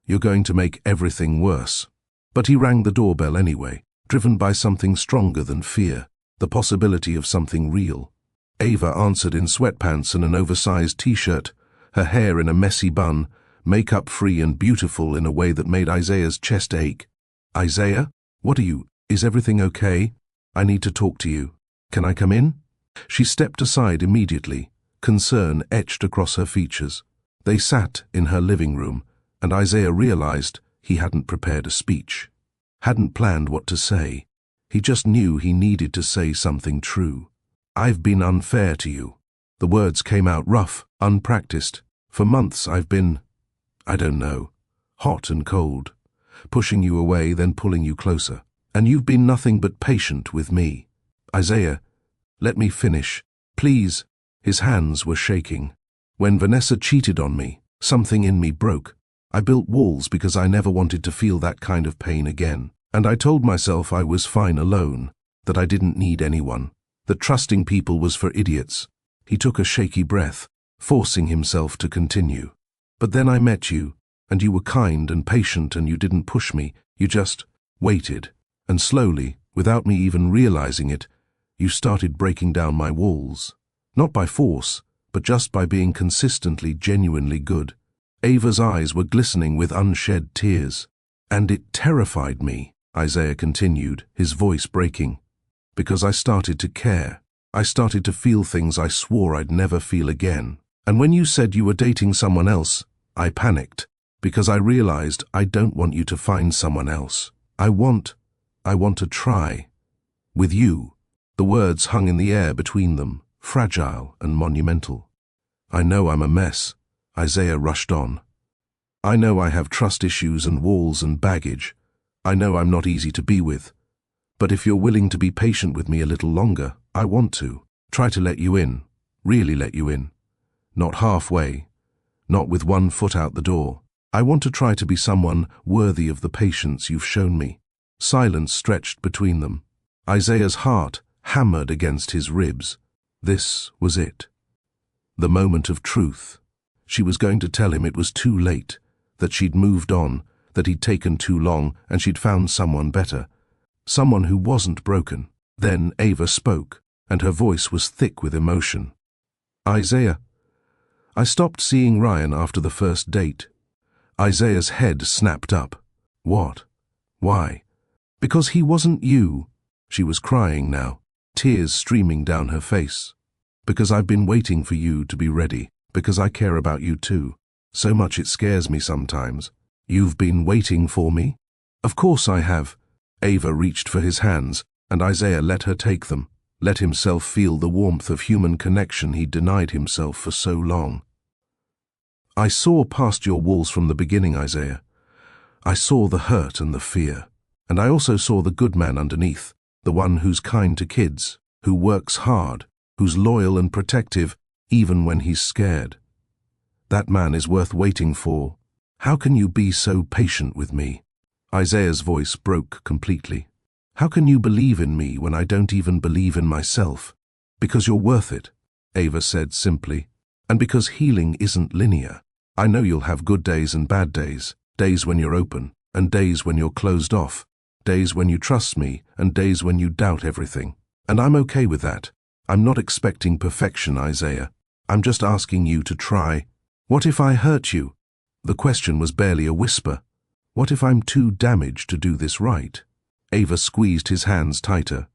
You're going to make everything worse. But he rang the doorbell anyway, driven by something stronger than fear, the possibility of something real. Ava answered in sweatpants and an oversized t-shirt, her hair in a messy bun, makeup free and beautiful in a way that made Isaiah's chest ache. Isaiah? What are you? Is everything okay? I need to talk to you. Can I come in? She stepped aside immediately, concern etched across her features. They sat in her living room, and Isaiah realized he hadn't prepared a speech, hadn't planned what to say. He just knew he needed to say something true. I've been unfair to you. The words came out rough, unpracticed. For months I've been, I don't know, hot and cold, pushing you away then pulling you closer. And you've been nothing but patient with me. Isaiah, let me finish. Please. His hands were shaking. When Vanessa cheated on me, something in me broke. I built walls because I never wanted to feel that kind of pain again. And I told myself I was fine alone, that I didn't need anyone, that trusting people was for idiots. He took a shaky breath, forcing himself to continue. But then I met you, and you were kind and patient and you didn't push me, you just waited. And slowly, without me even realizing it, you started breaking down my walls. Not by force, but just by being consistently, genuinely good. Ava's eyes were glistening with unshed tears. And it terrified me, Isaiah continued, his voice breaking. Because I started to care. I started to feel things I swore I'd never feel again. And when you said you were dating someone else, I panicked, because I realized I don't want you to find someone else. I want to try. With you. The words hung in the air between them, fragile and monumental. I know I'm a mess, Isaiah rushed on. I know I have trust issues and walls and baggage. I know I'm not easy to be with. But if you're willing to be patient with me a little longer, I want to. Try to let you in. Really let you in. Not halfway. Not with one foot out the door. I want to try to be someone worthy of the patience you've shown me. Silence stretched between them. Isaiah's heart hammered against his ribs. This was it. The moment of truth. She was going to tell him it was too late, that she'd moved on, that he'd taken too long, and she'd found someone better. Someone who wasn't broken. Then Ava spoke, and her voice was thick with emotion. Isaiah, I stopped seeing Ryan after the first date. Isaiah's head snapped up. What? Why? Because he wasn't you. She was crying now, tears streaming down her face. Because I've been waiting for you to be ready, because I care about you too. So much it scares me sometimes. You've been waiting for me? Of course I have. Ava reached for his hands, and Isaiah let her take them, let himself feel the warmth of human connection he'd denied himself for so long. I saw past your walls from the beginning, Isaiah. I saw the hurt and the fear, and I also saw the good man underneath, the one who's kind to kids, who works hard, who's loyal and protective, even when he's scared. That man is worth waiting for. How can you be so patient with me? Isaiah's voice broke completely. How can you believe in me when I don't even believe in myself? Because you're worth it, Ava said simply. And because healing isn't linear. I know you'll have good days and bad days, days when you're open, and days when you're closed off, days when you trust me, and days when you doubt everything. And I'm okay with that. I'm not expecting perfection, Isaiah. I'm just asking you to try. What if I hurt you? The question was barely a whisper. What if I'm too damaged to do this right? Ava squeezed his hands tighter.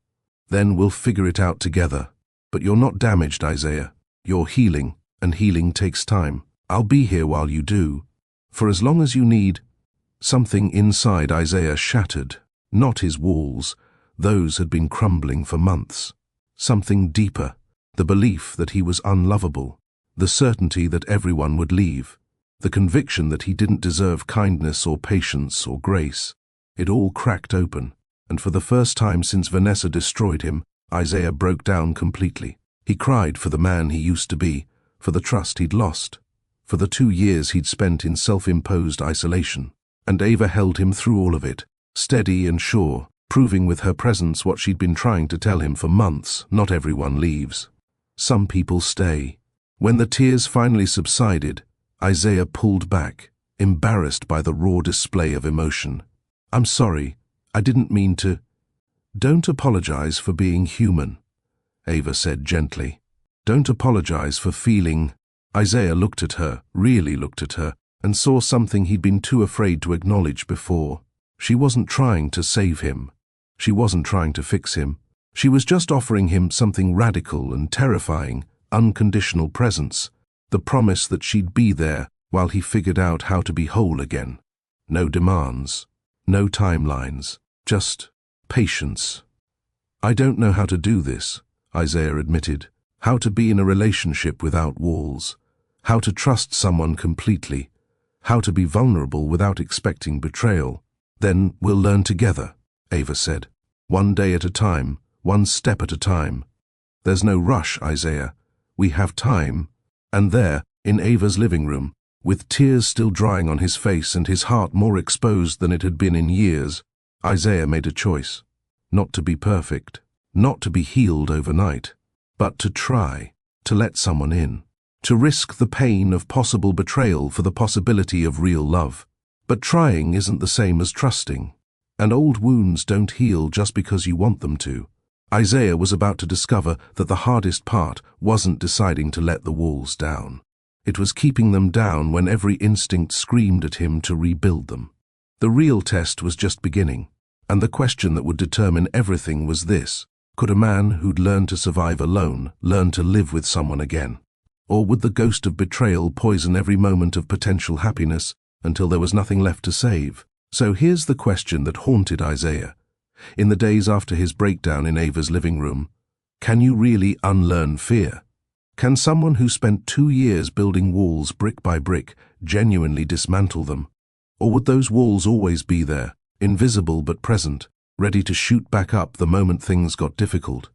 Then we'll figure it out together. But you're not damaged, Isaiah. You're healing, and healing takes time. I'll be here while you do. For as long as you need. Something inside Isaiah shattered. Not his walls. Those had been crumbling for months. Something deeper. The belief that he was unlovable. The certainty that everyone would leave. The conviction that he didn't deserve kindness or patience or grace. It all cracked open, and for the first time since Vanessa destroyed him, Isaiah broke down completely. He cried for the man he used to be, for the trust he'd lost, for the 2 years he'd spent in self-imposed isolation. And Ava held him through all of it, steady and sure, proving with her presence what she'd been trying to tell him for months: not everyone leaves. Some people stay. When the tears finally subsided, Isaiah pulled back, embarrassed by the raw display of emotion. I'm sorry, I didn't mean to. Don't apologize for being human, Ava said gently. Don't apologize for feeling. Isaiah looked at her, really looked at her, and saw something he'd been too afraid to acknowledge before. She wasn't trying to save him. She wasn't trying to fix him. She was just offering him something radical and terrifying, unconditional presence. The promise that she'd be there while he figured out how to be whole again. No demands, no timelines, just patience. I don't know how to do this, Isaiah admitted. How to be in a relationship without walls. How to trust someone completely. How to be vulnerable without expecting betrayal. Then we'll learn together, Ava said. One day at a time, one step at a time. There's no rush, Isaiah. We have time. And there, in Ava's living room, with tears still drying on his face and his heart more exposed than it had been in years, Isaiah made a choice. Not to be perfect, not to be healed overnight, but to try, to let someone in, to risk the pain of possible betrayal for the possibility of real love. But trying isn't the same as trusting, and old wounds don't heal just because you want them to. Isaiah was about to discover that the hardest part wasn't deciding to let the walls down. It was keeping them down when every instinct screamed at him to rebuild them. The real test was just beginning, and the question that would determine everything was this: could a man who'd learned to survive alone learn to live with someone again? Or would the ghost of betrayal poison every moment of potential happiness until there was nothing left to save? So here's the question that haunted Isaiah. In the days after his breakdown in Ava's living room, can you really unlearn fear? Can someone who spent 2 years building walls brick by brick genuinely dismantle them? Or would those walls always be there, invisible but present, ready to shoot back up the moment things got difficult?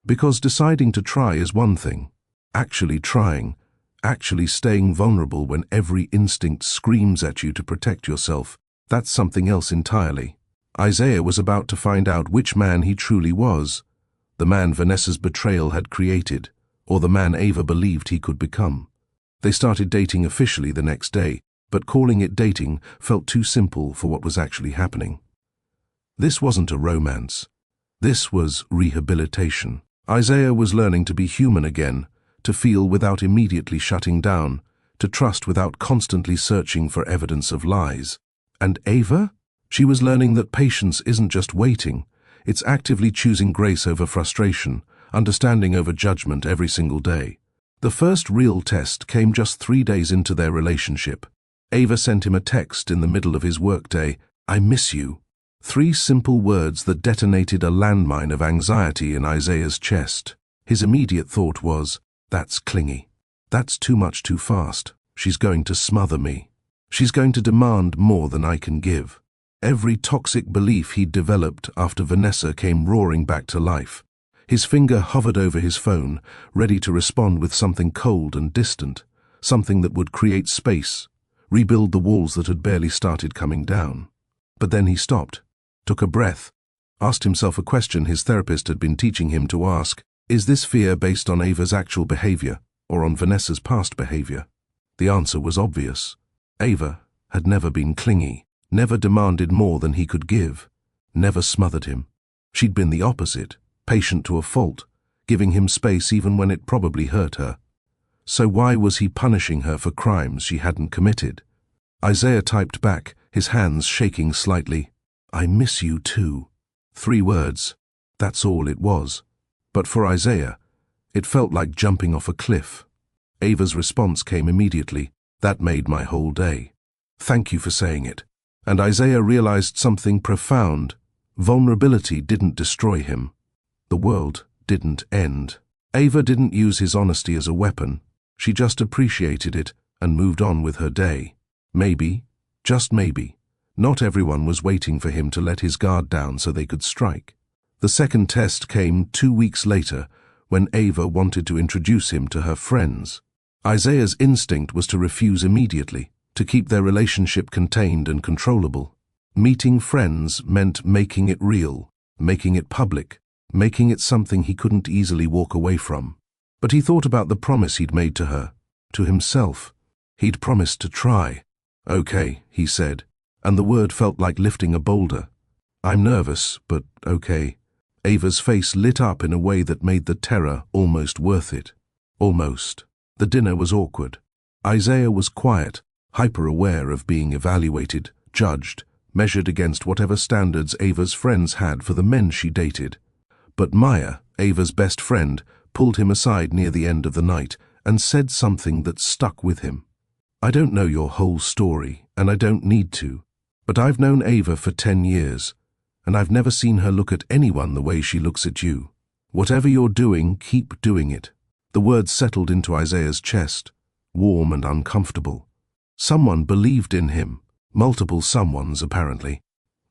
Because deciding to try is one thing. Actually trying, actually staying vulnerable when every instinct screams at you to protect yourself, that's something else entirely. Isaiah was about to find out which man he truly was, the man Vanessa's betrayal had created, or the man Ava believed he could become. They started dating officially the next day, but calling it dating felt too simple for what was actually happening. This wasn't a romance. This was rehabilitation. Isaiah was learning to be human again, to feel without immediately shutting down, to trust without constantly searching for evidence of lies. And Ava? She was learning that patience isn't just waiting, it's actively choosing grace over frustration, understanding over judgment every single day. The first real test came just 3 days into their relationship. Ava sent him a text in the middle of his workday, "I miss you." 3 simple words that detonated a landmine of anxiety in Isaiah's chest. His immediate thought was, that's clingy. That's too much too fast. She's going to smother me. She's going to demand more than I can give. Every toxic belief he'd developed after Vanessa came roaring back to life. His finger hovered over his phone, ready to respond with something cold and distant, something that would create space, rebuild the walls that had barely started coming down. But then he stopped, took a breath, asked himself a question his therapist had been teaching him to ask. Is this fear based on Ava's actual behavior or on Vanessa's past behavior? The answer was obvious. Ava had never been clingy, never demanded more than he could give, never smothered him. She'd been the opposite, patient to a fault, giving him space even when it probably hurt her. So why was he punishing her for crimes she hadn't committed? Isaiah typed back, his hands shaking slightly, "I miss you too." 3 words. That's all it was. But for Isaiah, it felt like jumping off a cliff. Ava's response came immediately. "That made my whole day. Thank you for saying it." And Isaiah realized something profound. Vulnerability didn't destroy him. The world didn't end. Ava didn't use his honesty as a weapon. She just appreciated it and moved on with her day. Maybe, just maybe, not everyone was waiting for him to let his guard down so they could strike. The second test came 2 weeks later when Ava wanted to introduce him to her friends. Isaiah's instinct was to refuse immediately, to keep their relationship contained and controllable. Meeting friends meant making it real, making it public, making it something he couldn't easily walk away from. But he thought about the promise he'd made to her, to himself. He'd promised to try. "Okay," he said, and the word felt like lifting a boulder. "I'm nervous, but okay." Ava's face lit up in a way that made the terror almost worth it. Almost. The dinner was awkward. Isaiah was quiet, hyper-aware of being evaluated, judged, measured against whatever standards Ava's friends had for the men she dated. But Maya, Ava's best friend, pulled him aside near the end of the night and said something that stuck with him. "I don't know your whole story, and I don't need to, but I've known Ava for 10 years, and I've never seen her look at anyone the way she looks at you. Whatever you're doing, keep doing it." The words settled into Isaiah's chest, warm and uncomfortable. Someone believed in him. Multiple someones, apparently.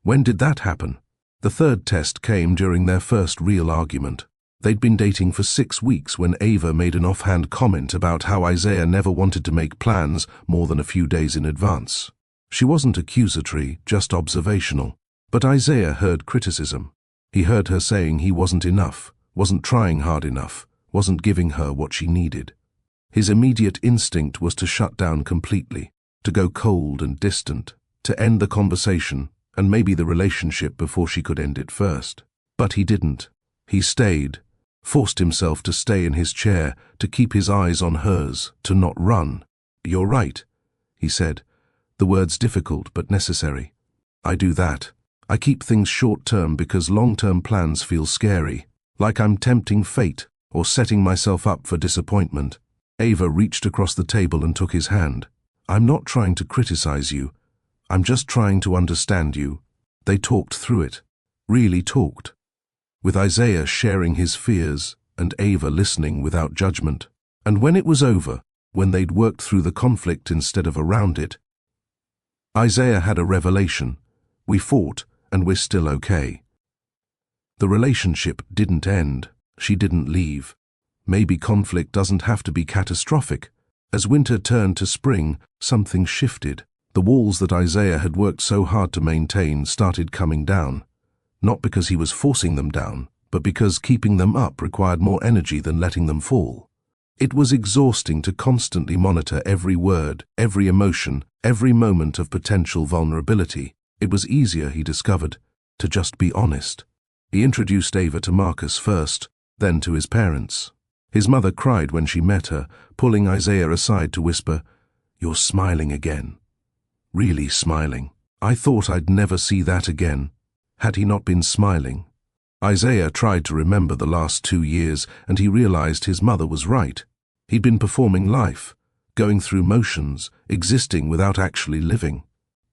When did that happen? The third test came during their first real argument. They'd been dating for 6 weeks when Ava made an offhand comment about how Isaiah never wanted to make plans more than a few days in advance. She wasn't accusatory, just observational. But Isaiah heard criticism. He heard her saying he wasn't enough, wasn't trying hard enough, wasn't giving her what she needed. His immediate instinct was to shut down completely, to go cold and distant, to end the conversation and maybe the relationship before she could end it first. But he didn't. He stayed, forced himself to stay in his chair, to keep his eyes on hers, to not run. "You're right," he said, the words difficult but necessary. "I do that. I keep things short-term because long-term plans feel scary, like I'm tempting fate or setting myself up for disappointment. Ava reached across the table and took his hand. I'm not trying to criticize you. I'm just trying to understand you. They talked through it. Really talked. With Isaiah sharing his fears and Ava listening without judgment. And when it was over, when they'd worked through the conflict instead of around it, Isaiah had a revelation. We fought, and we're still okay. The relationship didn't end. She didn't leave. Maybe conflict doesn't have to be catastrophic. As winter turned to spring, something shifted. The walls that Isaiah had worked so hard to maintain started coming down. Not because he was forcing them down, but because keeping them up required more energy than letting them fall. It was exhausting to constantly monitor every word, every emotion, every moment of potential vulnerability. It was easier, he discovered, to just be honest. He introduced Ava to Marcus first, then to his parents. His mother cried when she met her, pulling Isaiah aside to whisper, "You're smiling again. Really smiling. I thought I'd never see that again." Had he not been smiling? Isaiah tried to remember the last 2 years, and he realized his mother was right. He'd been performing life, going through motions, existing without actually living.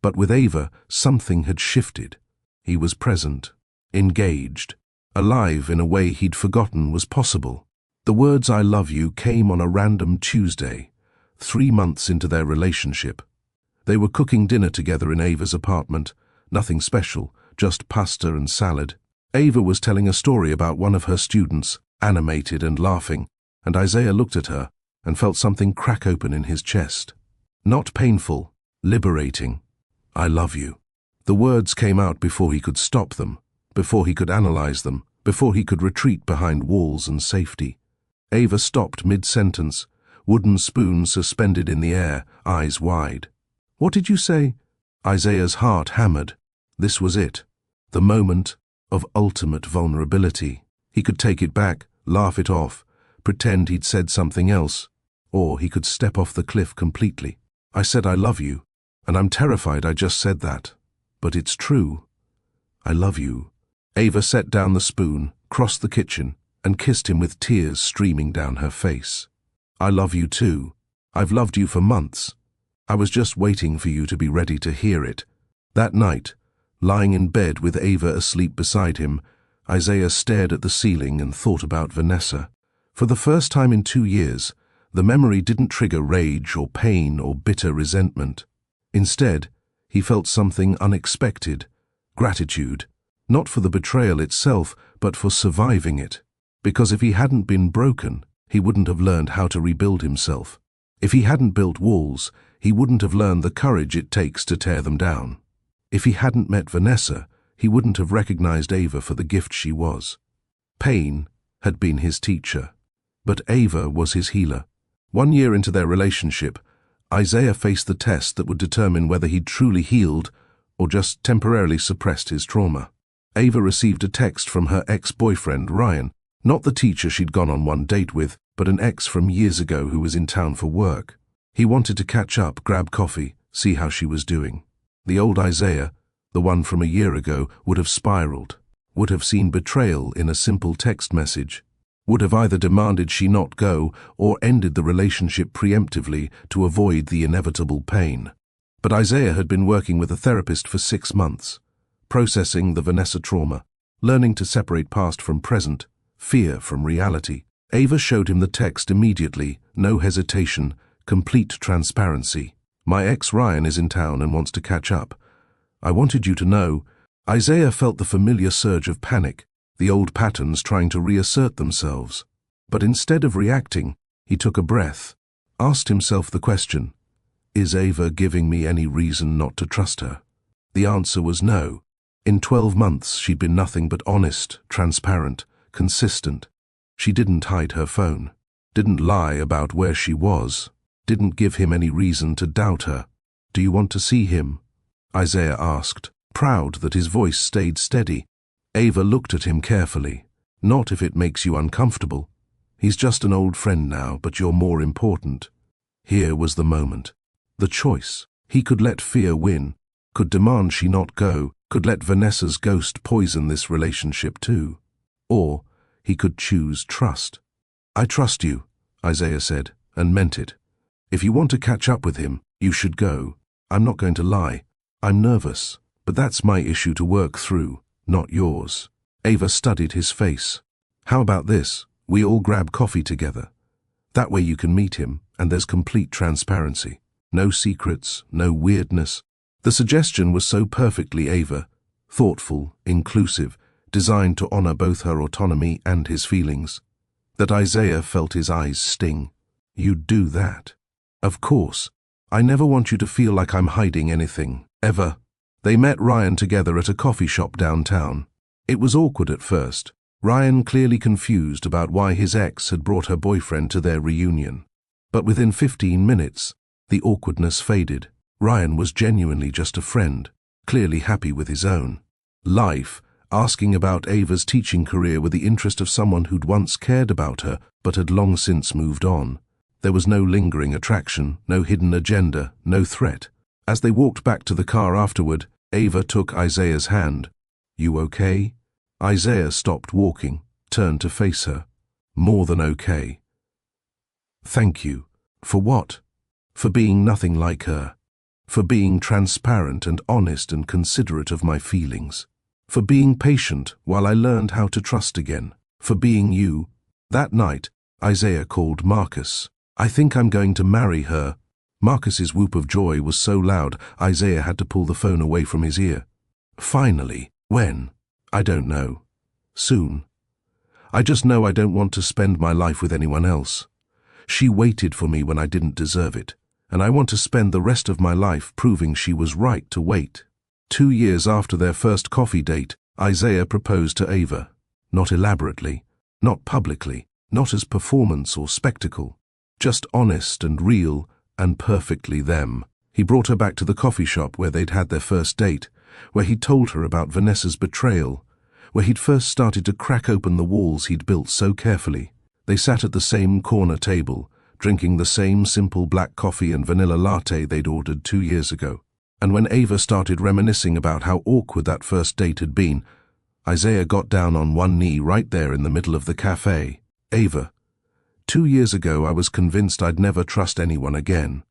But with Ava, something had shifted. He was present, engaged, alive in a way he'd forgotten was possible. The words "I love you" came on a random Tuesday, 3 months into their relationship. They were cooking dinner together in Ava's apartment, nothing special, just pasta and salad. Ava was telling a story about one of her students, animated and laughing, and Isaiah looked at her and felt something crack open in his chest. Not painful, liberating. "I love you." The words came out before he could stop them, before he could analyze them, before he could retreat behind walls and safety. Ava stopped mid-sentence, wooden spoon suspended in the air, eyes wide. "What did you say?" Isaiah's heart hammered. This was it, the moment of ultimate vulnerability. He could take it back, laugh it off, pretend he'd said something else, or he could step off the cliff completely. "I said I love you, and I'm terrified I just said that. But it's true. I love you." Ava set down the spoon, crossed the kitchen, and kissed him with tears streaming down her face. "I love you too. I've loved you for months. I was just waiting for you to be ready to hear it." That night, lying in bed with Ava asleep beside him, Isaiah stared at the ceiling and thought about Vanessa. For the first time in 2 years, the memory didn't trigger rage or pain or bitter resentment. Instead, he felt something unexpected, gratitude, not for the betrayal itself, but for surviving it. Because if he hadn't been broken, he wouldn't have learned how to rebuild himself. If he hadn't built walls, he wouldn't have learned the courage it takes to tear them down. If he hadn't met Vanessa, he wouldn't have recognized Ava for the gift she was. Pain had been his teacher, but Ava was his healer. 1 year into their relationship, Isaiah faced the test that would determine whether he'd truly healed or just temporarily suppressed his trauma. Ava received a text from her ex-boyfriend, Ryan, not the teacher she'd gone on one date with, but an ex from years ago who was in town for work. He wanted to catch up, grab coffee, see how she was doing. The old Isaiah, the one from a year ago, would have spiraled, would have seen betrayal in a simple text message, would have either demanded she not go or ended the relationship preemptively to avoid the inevitable pain. But Isaiah had been working with a therapist for 6 months, processing the Vanessa trauma, learning to separate past from present, fear from reality. Ava showed him the text immediately, no hesitation, complete transparency. "My ex Ryan is in town and wants to catch up. I wanted you to know." Isaiah felt the familiar surge of panic, the old patterns trying to reassert themselves. But instead of reacting, he took a breath, asked himself the question, "Is Ava giving me any reason not to trust her?" The answer was no. In 12 months, she'd been nothing but honest, transparent, consistent. She didn't hide her phone, didn't lie about where she was, didn't give him any reason to doubt her. "Do you want to see him?" Isaiah asked, proud that his voice stayed steady. Ava looked at him carefully. "Not if it makes you uncomfortable. He's just an old friend now, but you're more important." Here was the moment. The choice. He could let fear win, could demand she not go, could let Vanessa's ghost poison this relationship too. Or he could choose trust. "I trust you," Isaiah said. and meant it. If you want to catch up with him, you should go. I'm not going to lie. I'm nervous, but that's my issue to work through, not yours. Ava studied his face. How about this? We all grab coffee together. That way you can meet him, and there's complete transparency. No secrets, no weirdness. The suggestion was so perfectly Ava, thoughtful, inclusive, designed to honor both her autonomy and his feelings, that Isaiah felt his eyes sting. You'd do that? Of course. I never want you to feel like I'm hiding anything, ever. They met Ryan together at a coffee shop downtown. It was awkward at first. Ryan clearly confused about why his ex had brought her boyfriend to their reunion. But within 15 minutes, the awkwardness faded. Ryan was genuinely just a friend, clearly happy with his own life, asking about Ava's teaching career with the interest of someone who'd once cared about her but had long since moved on. There was no lingering attraction, no hidden agenda, no threat. As they walked back to the car afterward, Ava took Isaiah's hand. You okay? Isaiah stopped walking, turned to face her. More than okay. Thank you. For what? For being nothing like her. For being transparent and honest and considerate of my feelings. For being patient while I learned how to trust again. For being you. That night, Isaiah called Marcus. I think I'm going to marry her. Marcus's whoop of joy was so loud, Isaiah had to pull the phone away from his ear. Finally. When? I don't know. Soon. I just know I don't want to spend my life with anyone else. She waited for me when I didn't deserve it, and I want to spend the rest of my life proving she was right to wait. 2 years after their first coffee date, Isaiah proposed to Ava. Not elaborately, not publicly, not as performance or spectacle. Just honest and real and perfectly them. He brought her back to the coffee shop where they'd had their first date, where he'd told her about Vanessa's betrayal, where he'd first started to crack open the walls he'd built so carefully. They sat at the same corner table, drinking the same simple black coffee and vanilla latte they'd ordered 2 years ago. And when Ava started reminiscing about how awkward that first date had been, Isaiah got down on one knee right there in the middle of the cafe. Ava, 2 years ago I was convinced I'd never trust anyone again.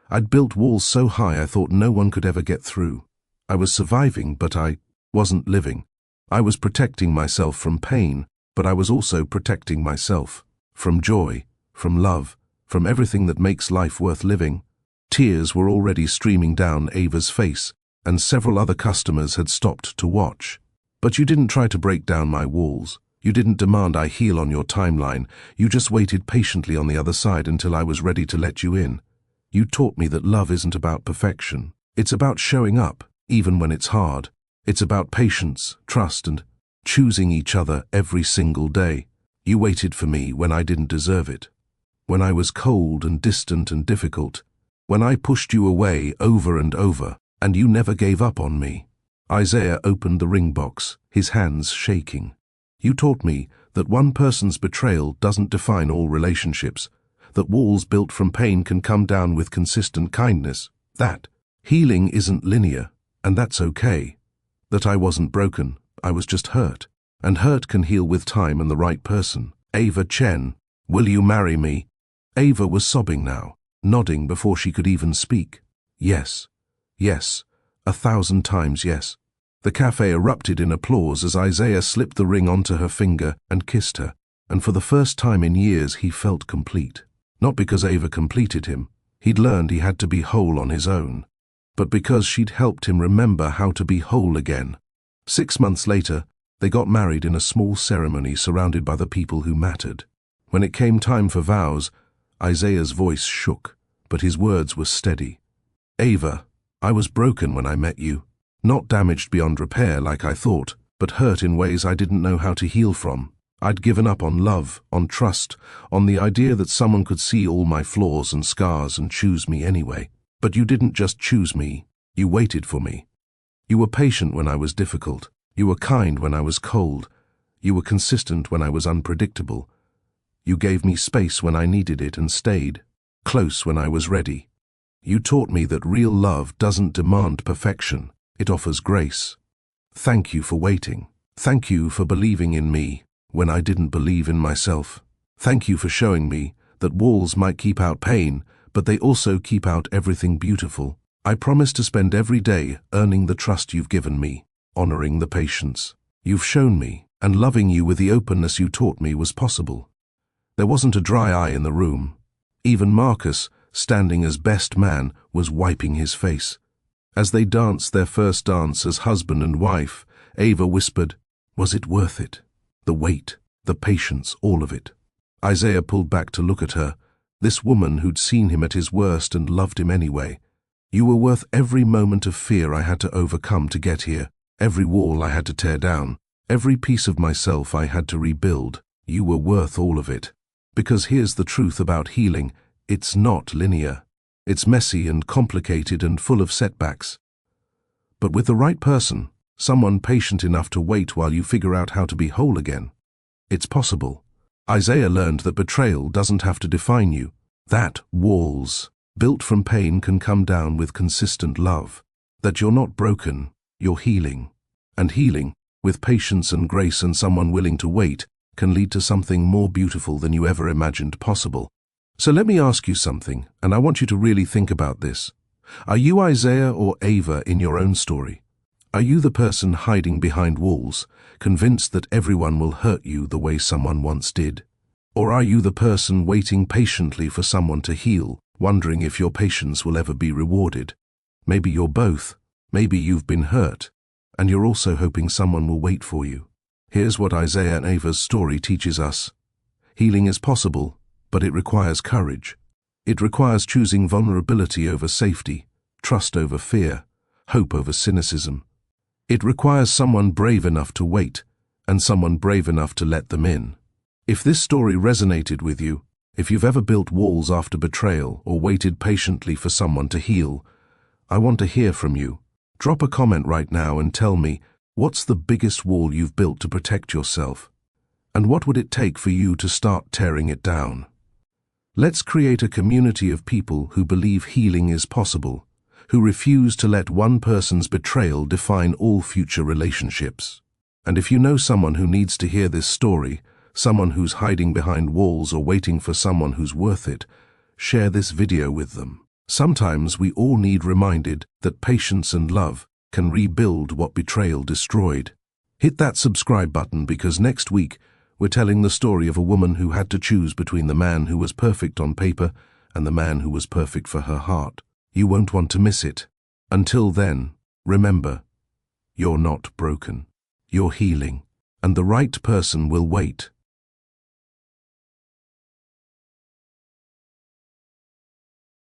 I'd built walls so high I thought no one could ever get through. I was surviving, but I wasn't living. I was protecting myself from pain, but I was also protecting myself from joy, from love, from everything that makes life worth living. Tears were already streaming down Ava's face, and several other customers had stopped to watch. But you didn't try to break down my walls. You didn't demand I heal on your timeline. You just waited patiently on the other side until I was ready to let you in. You taught me that love isn't about perfection. It's about showing up, even when it's hard. It's about patience, trust, and choosing each other every single day. You waited for me when I didn't deserve it. When I was cold and distant and difficult. When I pushed you away over and over, and you never gave up on me. Isaiah opened the ring box, his hands shaking. You taught me that one person's betrayal doesn't define all relationships, that walls built from pain can come down with consistent kindness, that healing isn't linear, and that's okay, that I wasn't broken, I was just hurt, and hurt can heal with time and the right person. Ava Chen, will you marry me? Ava was sobbing now, nodding before she could even speak. Yes, yes, 1,000 times yes. The cafe erupted in applause as Isaiah slipped the ring onto her finger and kissed her, and for the first time in years he felt complete. Not because Ava completed him, he'd learned he had to be whole on his own, but because she'd helped him remember how to be whole again. 6 months later, they got married in a small ceremony surrounded by the people who mattered. When it came time for vows, Isaiah's voice shook, but his words were steady. Ava, I was broken when I met you. Not damaged beyond repair like I thought, but hurt in ways I didn't know how to heal from. I'd given up on love, on trust, on the idea that someone could see all my flaws and scars and choose me anyway. But you didn't just choose me, you waited for me. You were patient when I was difficult. You were kind when I was cold. You were consistent when I was unpredictable. You gave me space when I needed it and stayed close when I was ready. You taught me that real love doesn't demand perfection. It offers grace. Thank you for waiting. Thank you for believing in me when I didn't believe in myself. Thank you for showing me that walls might keep out pain, but they also keep out everything beautiful. I promise to spend every day earning the trust you've given me, honoring the patience you've shown me, and loving you with the openness you taught me was possible. There wasn't a dry eye in the room. Even Marcus, standing as best man, was wiping his face. As they danced their first dance as husband and wife, Ava whispered, "Was it worth it? The wait, the patience, all of it." Isaiah pulled back to look at her, this woman who'd seen him at his worst and loved him anyway. "You were worth every moment of fear I had to overcome to get here, every wall I had to tear down, every piece of myself I had to rebuild. You were worth all of it. Because here's the truth about healing, it's not linear. It's messy and complicated and full of setbacks. But with the right person, someone patient enough to wait while you figure out how to be whole again, it's possible." Isaiah learned that betrayal doesn't have to define you, that walls built from pain can come down with consistent love, that you're not broken, you're healing. And healing, with patience and grace and someone willing to wait, can lead to something more beautiful than you ever imagined possible. So let me ask you something, and I want you to really think about this. Are you Isaiah or Ava in your own story? Are you the person hiding behind walls, convinced that everyone will hurt you the way someone once did? Or are you the person waiting patiently for someone to heal, wondering if your patience will ever be rewarded? Maybe you're both. Maybe you've been hurt, and you're also hoping someone will wait for you. Here's what Isaiah and Ava's story teaches us. Healing is possible, but it requires courage. It requires choosing vulnerability over safety, trust over fear, hope over cynicism. It requires someone brave enough to wait, and someone brave enough to let them in. If this story resonated with you, if you've ever built walls after betrayal or waited patiently for someone to heal, I want to hear from you. Drop a comment right now and tell me, what's the biggest wall you've built to protect yourself? And what would it take for you to start tearing it down? Let's create a community of people who believe healing is possible, who refuse to let one person's betrayal define all future relationships. And if you know someone who needs to hear this story, someone who's hiding behind walls or waiting for someone who's worth it, share this video with them. Sometimes we all need reminded that patience and love can rebuild what betrayal destroyed. Hit that subscribe button because next week we're telling the story of a woman who had to choose between the man who was perfect on paper and the man who was perfect for her heart. You won't want to miss it. Until then, remember, you're not broken. You're healing, and the right person will wait.